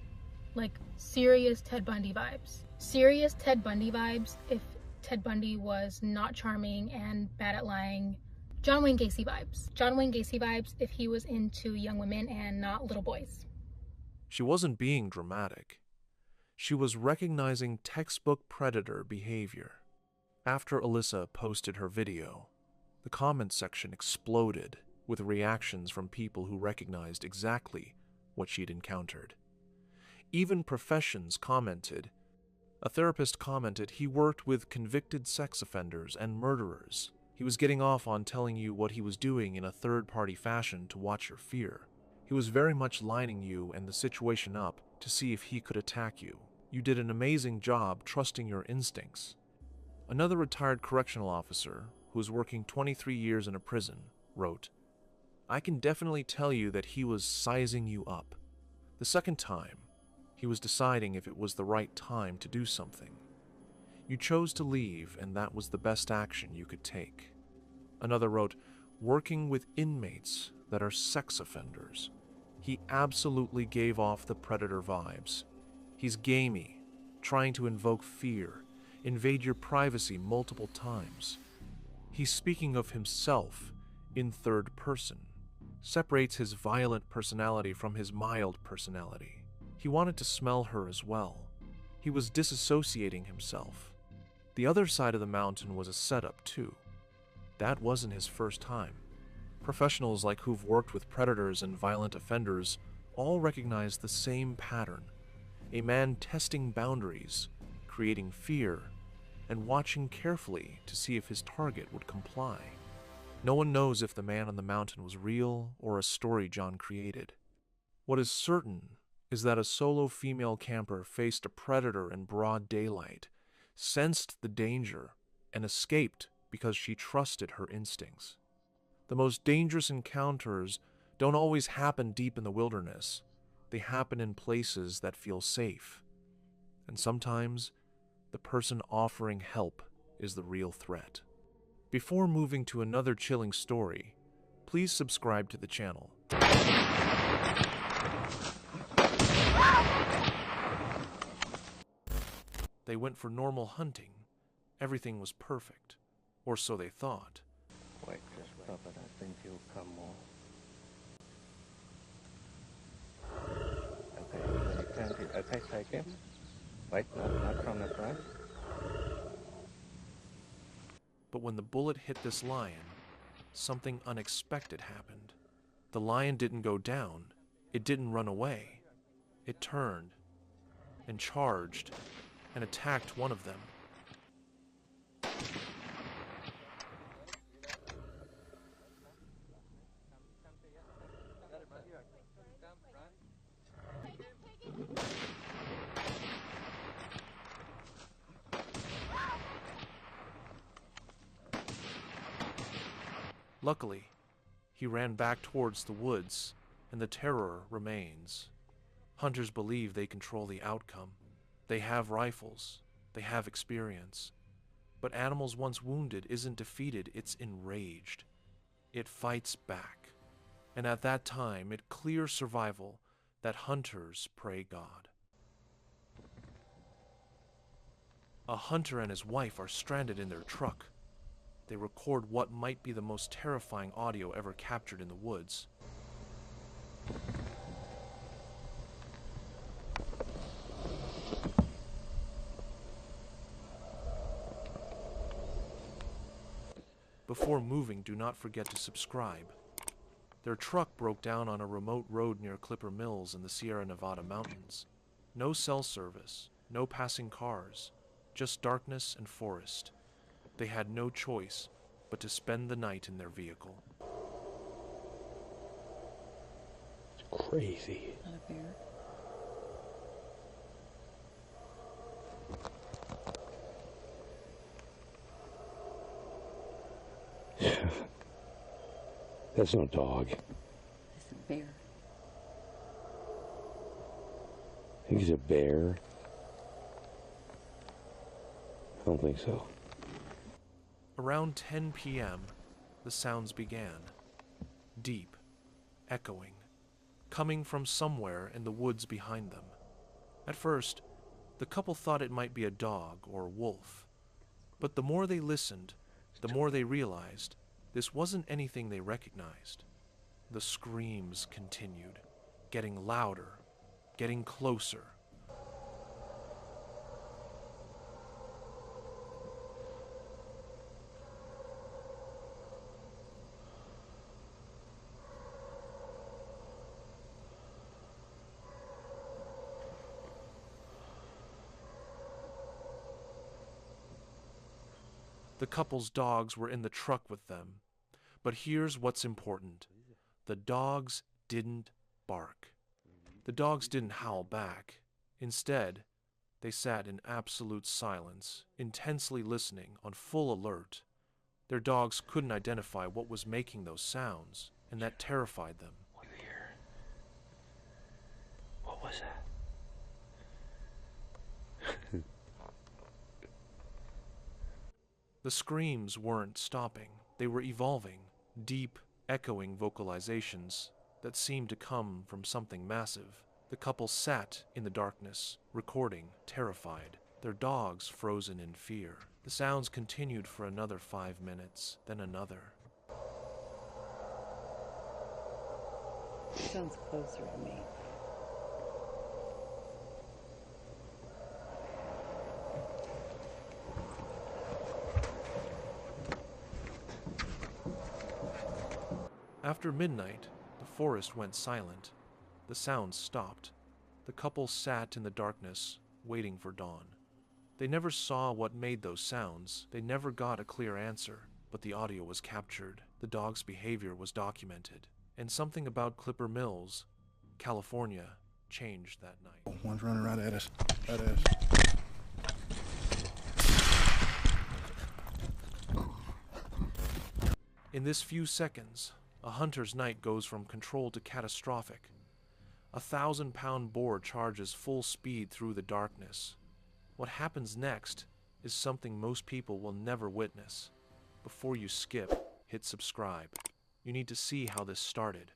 Like, serious Ted Bundy vibes. Serious Ted Bundy vibes if Ted Bundy was not charming and bad at lying, John Wayne Gacy vibes. John Wayne Gacy vibes if he was into young women and not little boys. She wasn't being dramatic. She was recognizing textbook predator behavior. After Alyssa posted her video, the comment section exploded with reactions from people who recognized exactly what she'd encountered. Even professions commented. A therapist commented he worked with convicted sex offenders and murderers. He was getting off on telling you what he was doing in a third-party fashion to watch your fear. He was very much lining you and the situation up to see if he could attack you. You did an amazing job trusting your instincts. Another retired correctional officer, who was working 23 years in a prison, wrote, "I can definitely tell you that he was sizing you up. The second time, he was deciding if it was the right time to do something. You chose to leave, and that was the best action you could take." Another wrote, "Working with inmates that are sex offenders. He absolutely gave off the predator vibes. He's gamey, trying to invoke fear, invade your privacy multiple times. He's speaking of himself in third person, separates his violent personality from his mild personality. He wanted to smell her as well. He was disassociating himself. The other side of the mountain was a setup too. That wasn't his first time. Professionals like who've worked with predators and violent offenders all recognize the same pattern. A man testing boundaries, creating fear, and watching carefully to see if his target would comply. No one knows if the man on the mountain was real or a story John created. What is certain is that a solo female camper faced a predator in broad daylight, sensed the danger, and escaped because she trusted her instincts. The most dangerous encounters don't always happen deep in the wilderness. They happen in places that feel safe. And sometimes, the person offering help is the real threat. Before moving to another chilling story, please subscribe to the channel. They went for normal hunting. Everything was perfect. Or so they thought. Wait, just stop it. I think you'll come more. Okay, when you turn it, okay, take it. Wait, not from the front. But when the bullet hit this lion, something unexpected happened. The lion didn't go down. It didn't run away. It turned and charged and attacked one of them. Luckily, he ran back towards the woods, and the terror remains. Hunters believe they control the outcome. They have rifles. They have experience. But animals once wounded isn't defeated, it's enraged. It fights back. And at that time, it clears survival that hunters pray God. A hunter and his wife are stranded in their truck. They record what might be the most terrifying audio ever captured in the woods. Before moving, do not forget to subscribe. Their truck broke down on a remote road near Clipper Mills in the Sierra Nevada mountains. No cell service, no passing cars, just darkness and forest. They had no choice but to spend the night in their vehicle. It's crazy. Not a bear. That's no dog. It's a bear. I think he's a bear. I don't think so. Around 10 p.m., the sounds began. Deep, echoing, coming from somewhere in the woods behind them. At first, the couple thought it might be a dog or a wolf. But the more they listened, the more they realized This wasn't anything they recognized. The screams continued, getting louder, getting closer. The couple's dogs were in the truck with them. But here's what's important. The dogs didn't bark. The dogs didn't howl back. Instead, they sat in absolute silence, intensely listening, on full alert. Their dogs couldn't identify what was making those sounds, and that terrified them. You hear? What was that? The screams weren't stopping. They were evolving, deep, echoing vocalizations that seemed to come from something massive. The couple sat in the darkness, recording, terrified, their dogs frozen in fear. The sounds continued for another 5 minutes, then another. It sounds closer to me. After midnight, the forest went silent. The sounds stopped. The couple sat in the darkness, waiting for dawn. They never saw what made those sounds. They never got a clear answer, but the audio was captured. The dog's behavior was documented. And something about Clipper Mills, California, changed that night. One's running right at us. Right at us. In this few seconds, a hunter's night goes from controlled to catastrophic. A 1,000-pound boar charges full speed through the darkness. What happens next is something most people will never witness. Before you skip, hit subscribe. You need to see how this started.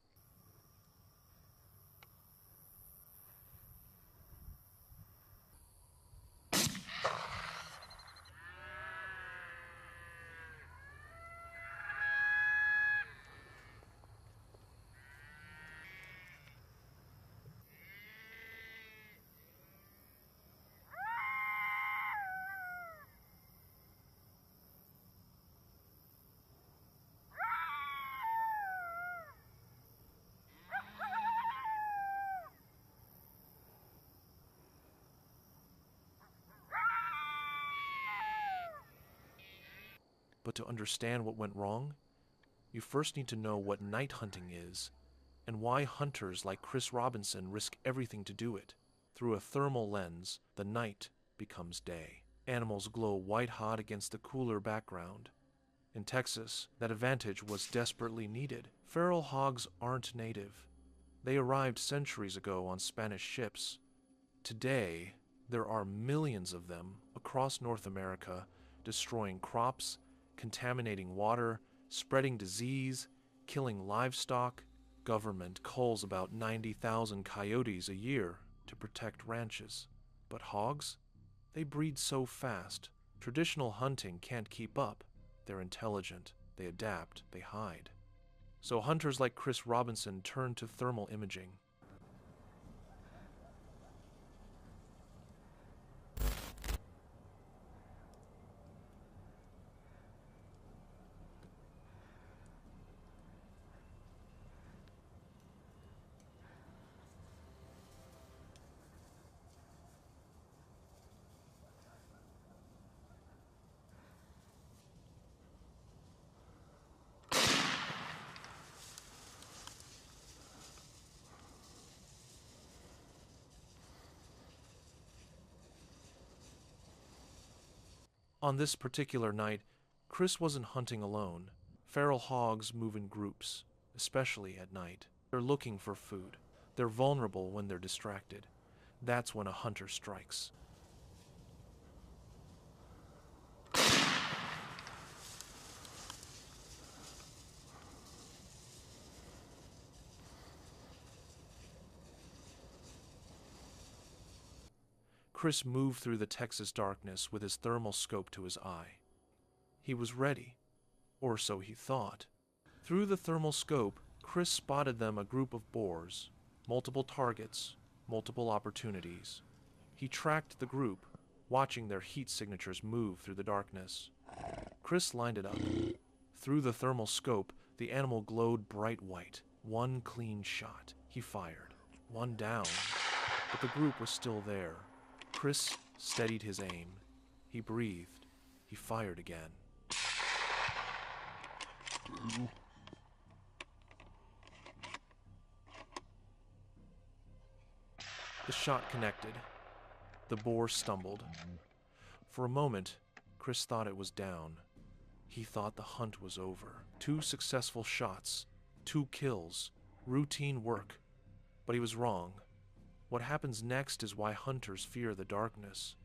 But to understand what went wrong, you first need to know what night hunting is and why hunters like Chris Robinson risk everything to do it. Through a thermal lens, the night becomes day. Animals glow white-hot against the cooler background. In Texas, that advantage was desperately needed. Feral hogs aren't native. They arrived centuries ago on Spanish ships. Today, there are millions of them across North America, destroying crops, contaminating water, spreading disease, killing livestock. Government culls about 90,000 coyotes a year to protect ranches. But hogs? They breed so fast. Traditional hunting can't keep up. They're intelligent, they adapt, they hide. So hunters like Chris Robinson turn to thermal imaging. On this particular night, Chris wasn't hunting alone. Feral hogs move in groups, especially at night. They're looking for food. They're vulnerable when they're distracted. That's when a hunter strikes. Chris moved through the Texas darkness with his thermal scope to his eye. He was ready, Or so he thought. Through the thermal scope, Chris spotted them a group of boars, multiple targets, multiple opportunities. He tracked the group, watching their heat signatures move through the darkness. Chris lined it up. Through the thermal scope, the animal glowed bright white. One clean shot. He fired. One down. But the group was still there. Chris steadied his aim. He breathed. He fired again. The shot connected. The boar stumbled. For a moment, Chris thought it was down. He thought the hunt was over. 2 successful shots, 2 kills, routine work. But he was wrong. What happens next is why hunters fear the darkness.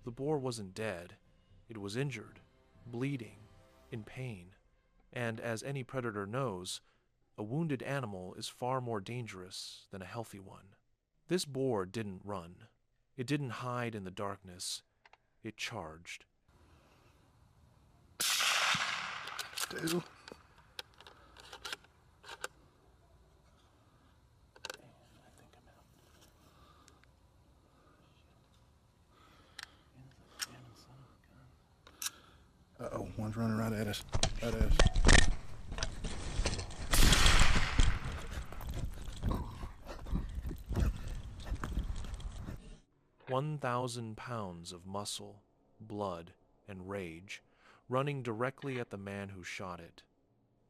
The boar wasn't dead. It was injured, bleeding, in pain. And as any predator knows, a wounded animal is far more dangerous than a healthy one. This boar didn't run. It didn't hide in the darkness. It charged. Still. Uh-oh, one's running right at us. Right at us. 1,000 pounds of muscle, blood, and rage running directly at the man who shot it.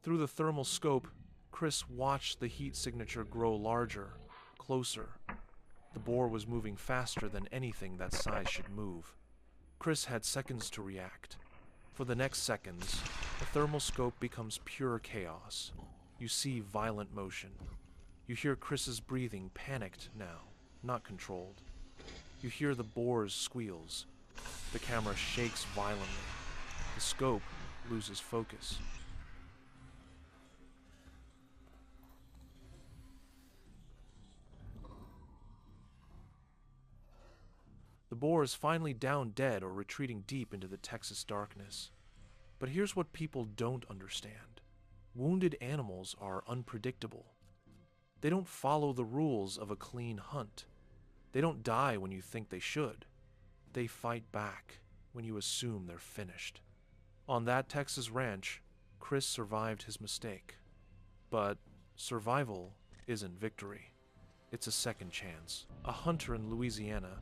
Through the thermal scope, Chris watched the heat signature grow larger, closer. The boar was moving faster than anything that size should move. Chris had seconds to react. For the next seconds, the thermal scope becomes pure chaos. You see violent motion. You hear Chris's breathing, panicked now, not controlled. You hear the boar's squeals. The camera shakes violently. The scope loses focus. The boar is finally down dead or retreating deep into the Texas darkness. But here's what people don't understand. Wounded animals are unpredictable. They don't follow the rules of a clean hunt. They don't die when you think they should. They fight back when you assume they're finished. On that Texas ranch, Chris survived his mistake. But survival isn't victory. It's a second chance. A hunter in Louisiana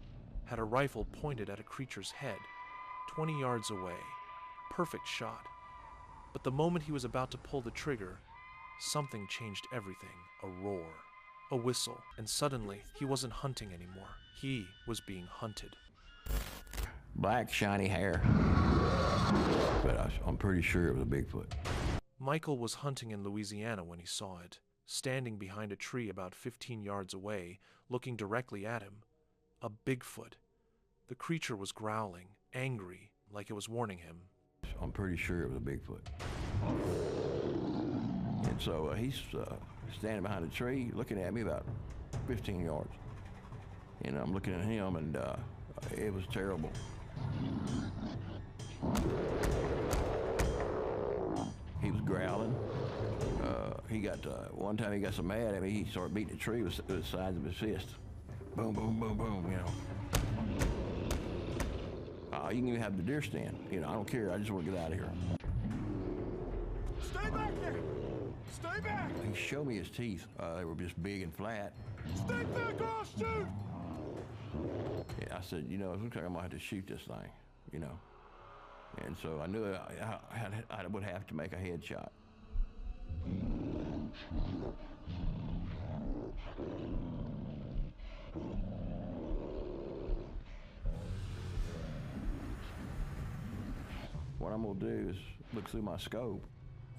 had a rifle pointed at a creature's head, 20 yards away. Perfect shot. But the moment he was about to pull the trigger, something changed everything. A roar, a whistle, and suddenly he wasn't hunting anymore. He was being hunted. Black, shiny hair. But I'm pretty sure it was a Bigfoot. Michael was hunting in Louisiana when he saw it, standing behind a tree about 15 yards away, looking directly at him. A Bigfoot. The creature was growling, angry, like it was warning him. I'm pretty sure it was a Bigfoot. And so he's standing behind a tree, looking at me about 15 yards. And I'm looking at him, and it was terrible. He was growling. He got one time he got so mad at me, he started beating the tree with the sides of his fist. Boom, boom, boom, boom, you know. You can even have the deer stand. You know, I don't care. I just want to get out of here. Stay back there! Stay back! He showed me his teeth. They were just big and flat. Stay back or I'll shoot! Yeah, I said, you know, it looks like I might have to shoot this thing, you know. And so I knew I would have to make a headshot. What I'm gonna do is look through my scope.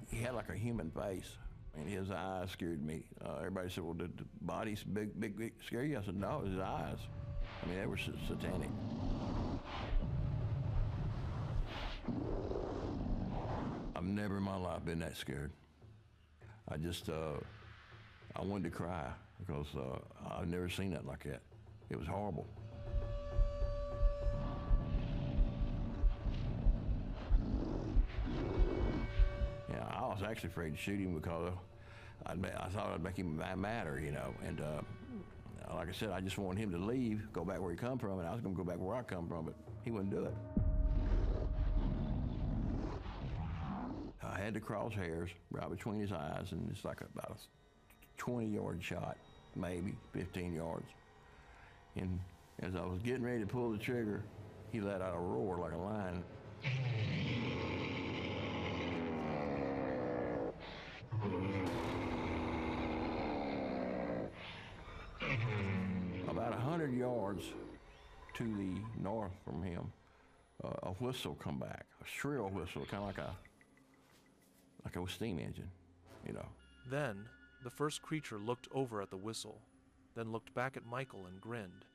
He had like a human face, and his eyes scared me. Everybody said, well, did the body's big scare you? I said, no, it was his eyes. I mean, they were satanic. I've never in my life been that scared. I just, I wanted to cry because I've never seen that like that. It was horrible. Yeah, was actually afraid to shoot him because I thought I'd make him madder, you know. And like I said, I just wanted him to leave, go back where he come from, and I was going to go back where I come from, but he wouldn't do it. I had the crosshairs right between his eyes, and it's like about a 20-yard shot, maybe 15 yards. And as I was getting ready to pull the trigger, he let out a roar like a lion. About 100 yards to the north from him, a whistle come back, a shrill whistle, kind of like a steam engine, you know. Then, the first creature looked over at the whistle, then looked back at Michael and grinned.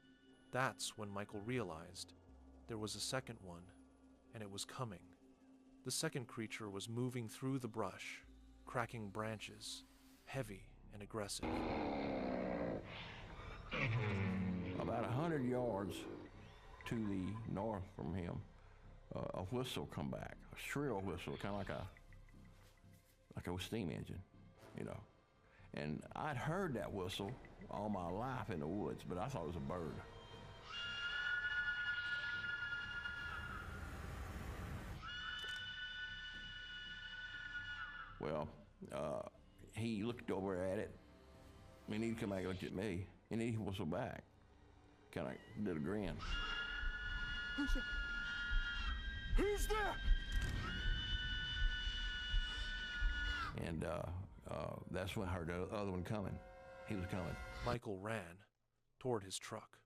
That's when Michael realized there was a second one, and it was coming. The second creature was moving through the brush, cracking branches, heavy and aggressive. About 100 yards to the north from him, a whistle come back, a shrill whistle, kind of like a steam engine, you know. And I'd heard that whistle all my life in the woods, but I thought it was a bird. Well, he looked over at it, and he'd come back and looked at me, and he whistled back, kind of did a grin. Who's there? Who's there? And that's when I heard the other one coming. He was coming. Michael ran toward his truck.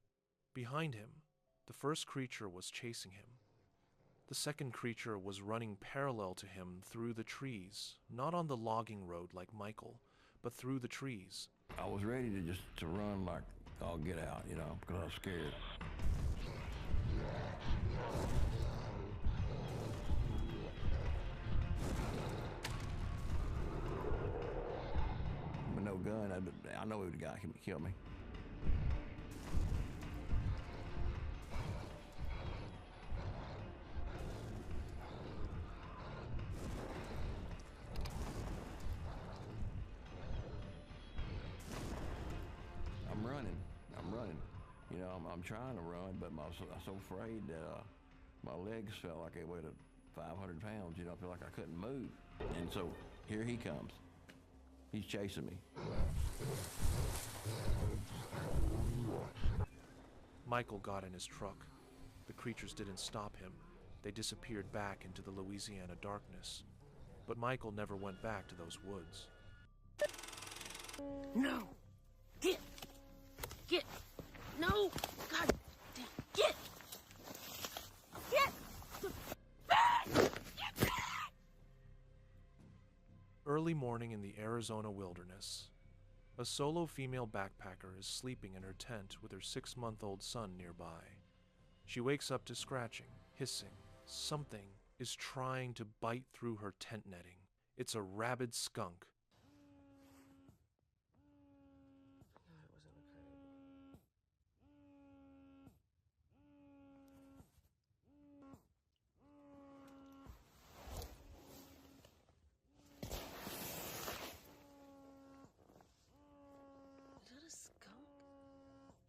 Behind him, the first creature was chasing him. The second creature was running parallel to him through the trees, not on the logging road like Michael, but through the trees. I was ready to run like, oh, get out, you know, because I was scared. With no gun, I know the guy can kill me. I'm running. You know, I'm trying to run, but I'm so afraid that my legs felt like they weighed 500 pounds. You know, I feel like I couldn't move. And so here he comes. He's chasing me. Michael got in his truck. The creatures didn't stop him. They disappeared back into the Louisiana darkness. But Michael never went back to those woods. No! Get! No! God damn! Get! Back! Get back! Early morning in the Arizona wilderness. A solo female backpacker is sleeping in her tent with her 6-month-old son nearby. She wakes up to scratching, hissing. Something is trying to bite through her tent netting. It's a rabid skunk.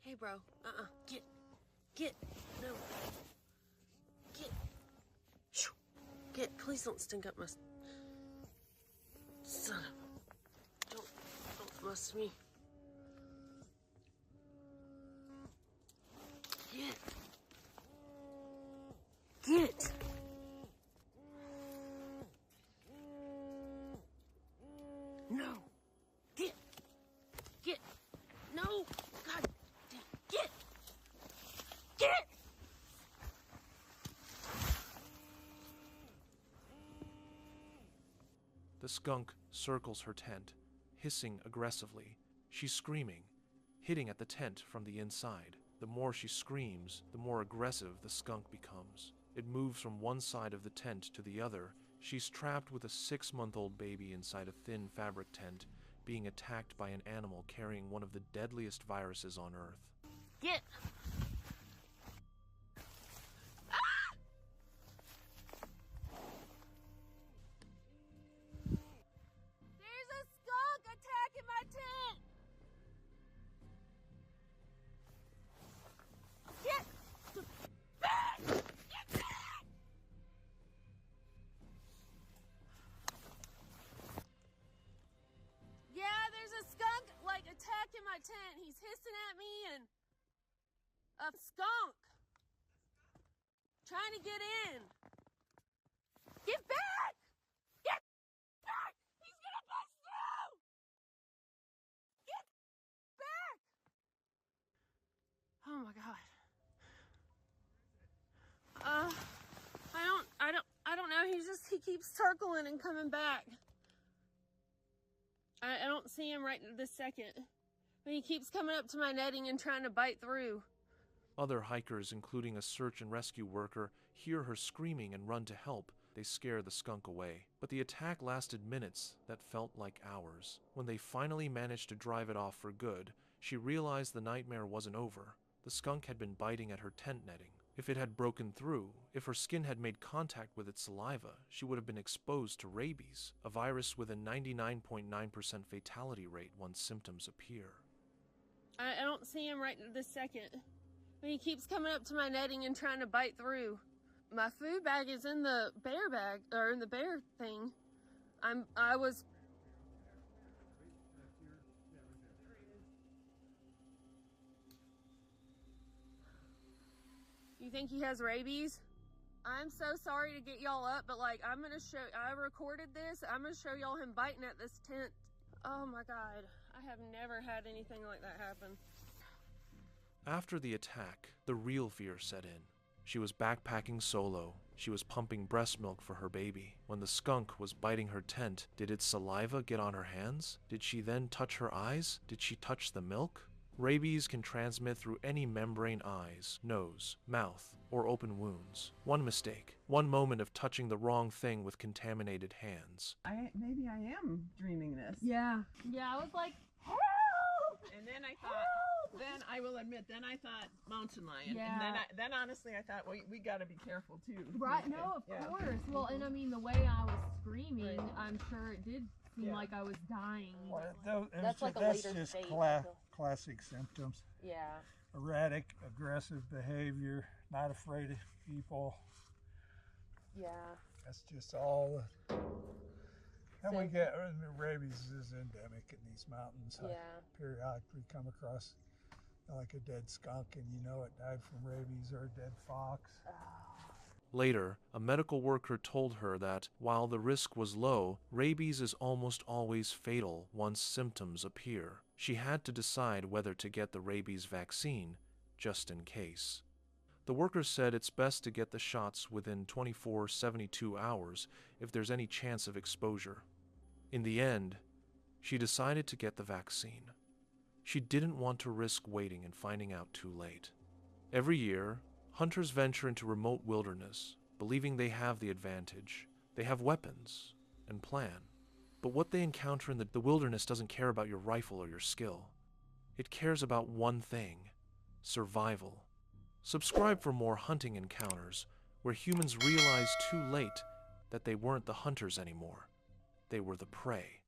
Hey, bro. Get. No. Get. Shoo. Get. Please don't stink up my... Son of... Don't mess me. Get. No. Get. No. God. Get! The skunk circles her tent, hissing aggressively. She's screaming, hitting at the tent from the inside. The more she screams, the more aggressive the skunk becomes. It moves from one side of the tent to the other. She's trapped with a 6-month-old baby inside a thin fabric tent, being attacked by an animal carrying one of the deadliest viruses on Earth. Get! tent. He's hissing at me and a skunk trying to get in. Get back! Get back! He's gonna bust through! Get back! Oh my God. I don't know. He keeps circling and coming back. I don't see him right this second. But he keeps coming up to my netting and trying to bite through. Other hikers, including a search and rescue worker, hear her screaming and run to help. They scare the skunk away. But the attack lasted minutes that felt like hours. When they finally managed to drive it off for good, she realized the nightmare wasn't over. The skunk had been biting at her tent netting. If it had broken through, if her skin had made contact with its saliva, she would have been exposed to rabies, a virus with a 99.9% fatality rate once symptoms appear. I don't see him right this second. But he keeps coming up to my netting and trying to bite through. My food bag is in the bear bag, or in the bear thing. I was... You think he has rabies? I'm so sorry to get y'all up, but like, I recorded this. I'm gonna show y'all him biting at this tent. Oh my God. I have never had anything like that happen. After the attack, the real fear set in. She was backpacking solo. She was pumping breast milk for her baby. When the skunk was biting her tent, did its saliva get on her hands? Did she then touch her eyes? Did she touch the milk? Rabies can transmit through any membrane, eyes, nose, mouth, or open wounds. One mistake, one moment of touching the wrong thing with contaminated hands. Maybe I am dreaming this. Yeah. Yeah, I was like, help! And then I thought, then I will admit, then I thought mountain lion. Yeah. And then honestly I thought, well, we got to be careful too. Right, no, of course. Well, and I mean, the way I was screaming, I'm sure it did seem like I was dying. Well, That's like a later just stage. classic symptoms. Yeah. Erratic, aggressive behavior, not afraid of people. Yeah. That's just all. And we get rabies is endemic in these mountains. Yeah. I periodically come across like a dead skunk, and you know it died from rabies, or a dead fox. Later, a medical worker told her that, while the risk was low, rabies is almost always fatal once symptoms appear. She had to decide whether to get the rabies vaccine, just in case. The worker said it's best to get the shots within 24-72 hours if there's any chance of exposure. In the end, she decided to get the vaccine. She didn't want to risk waiting and finding out too late. Every year, hunters venture into remote wilderness, believing they have the advantage. They have weapons and plan. But what they encounter in the wilderness doesn't care about your rifle or your skill. It cares about one thing: survival. Subscribe for more hunting encounters where humans realize too late that they weren't the hunters anymore. They were the prey.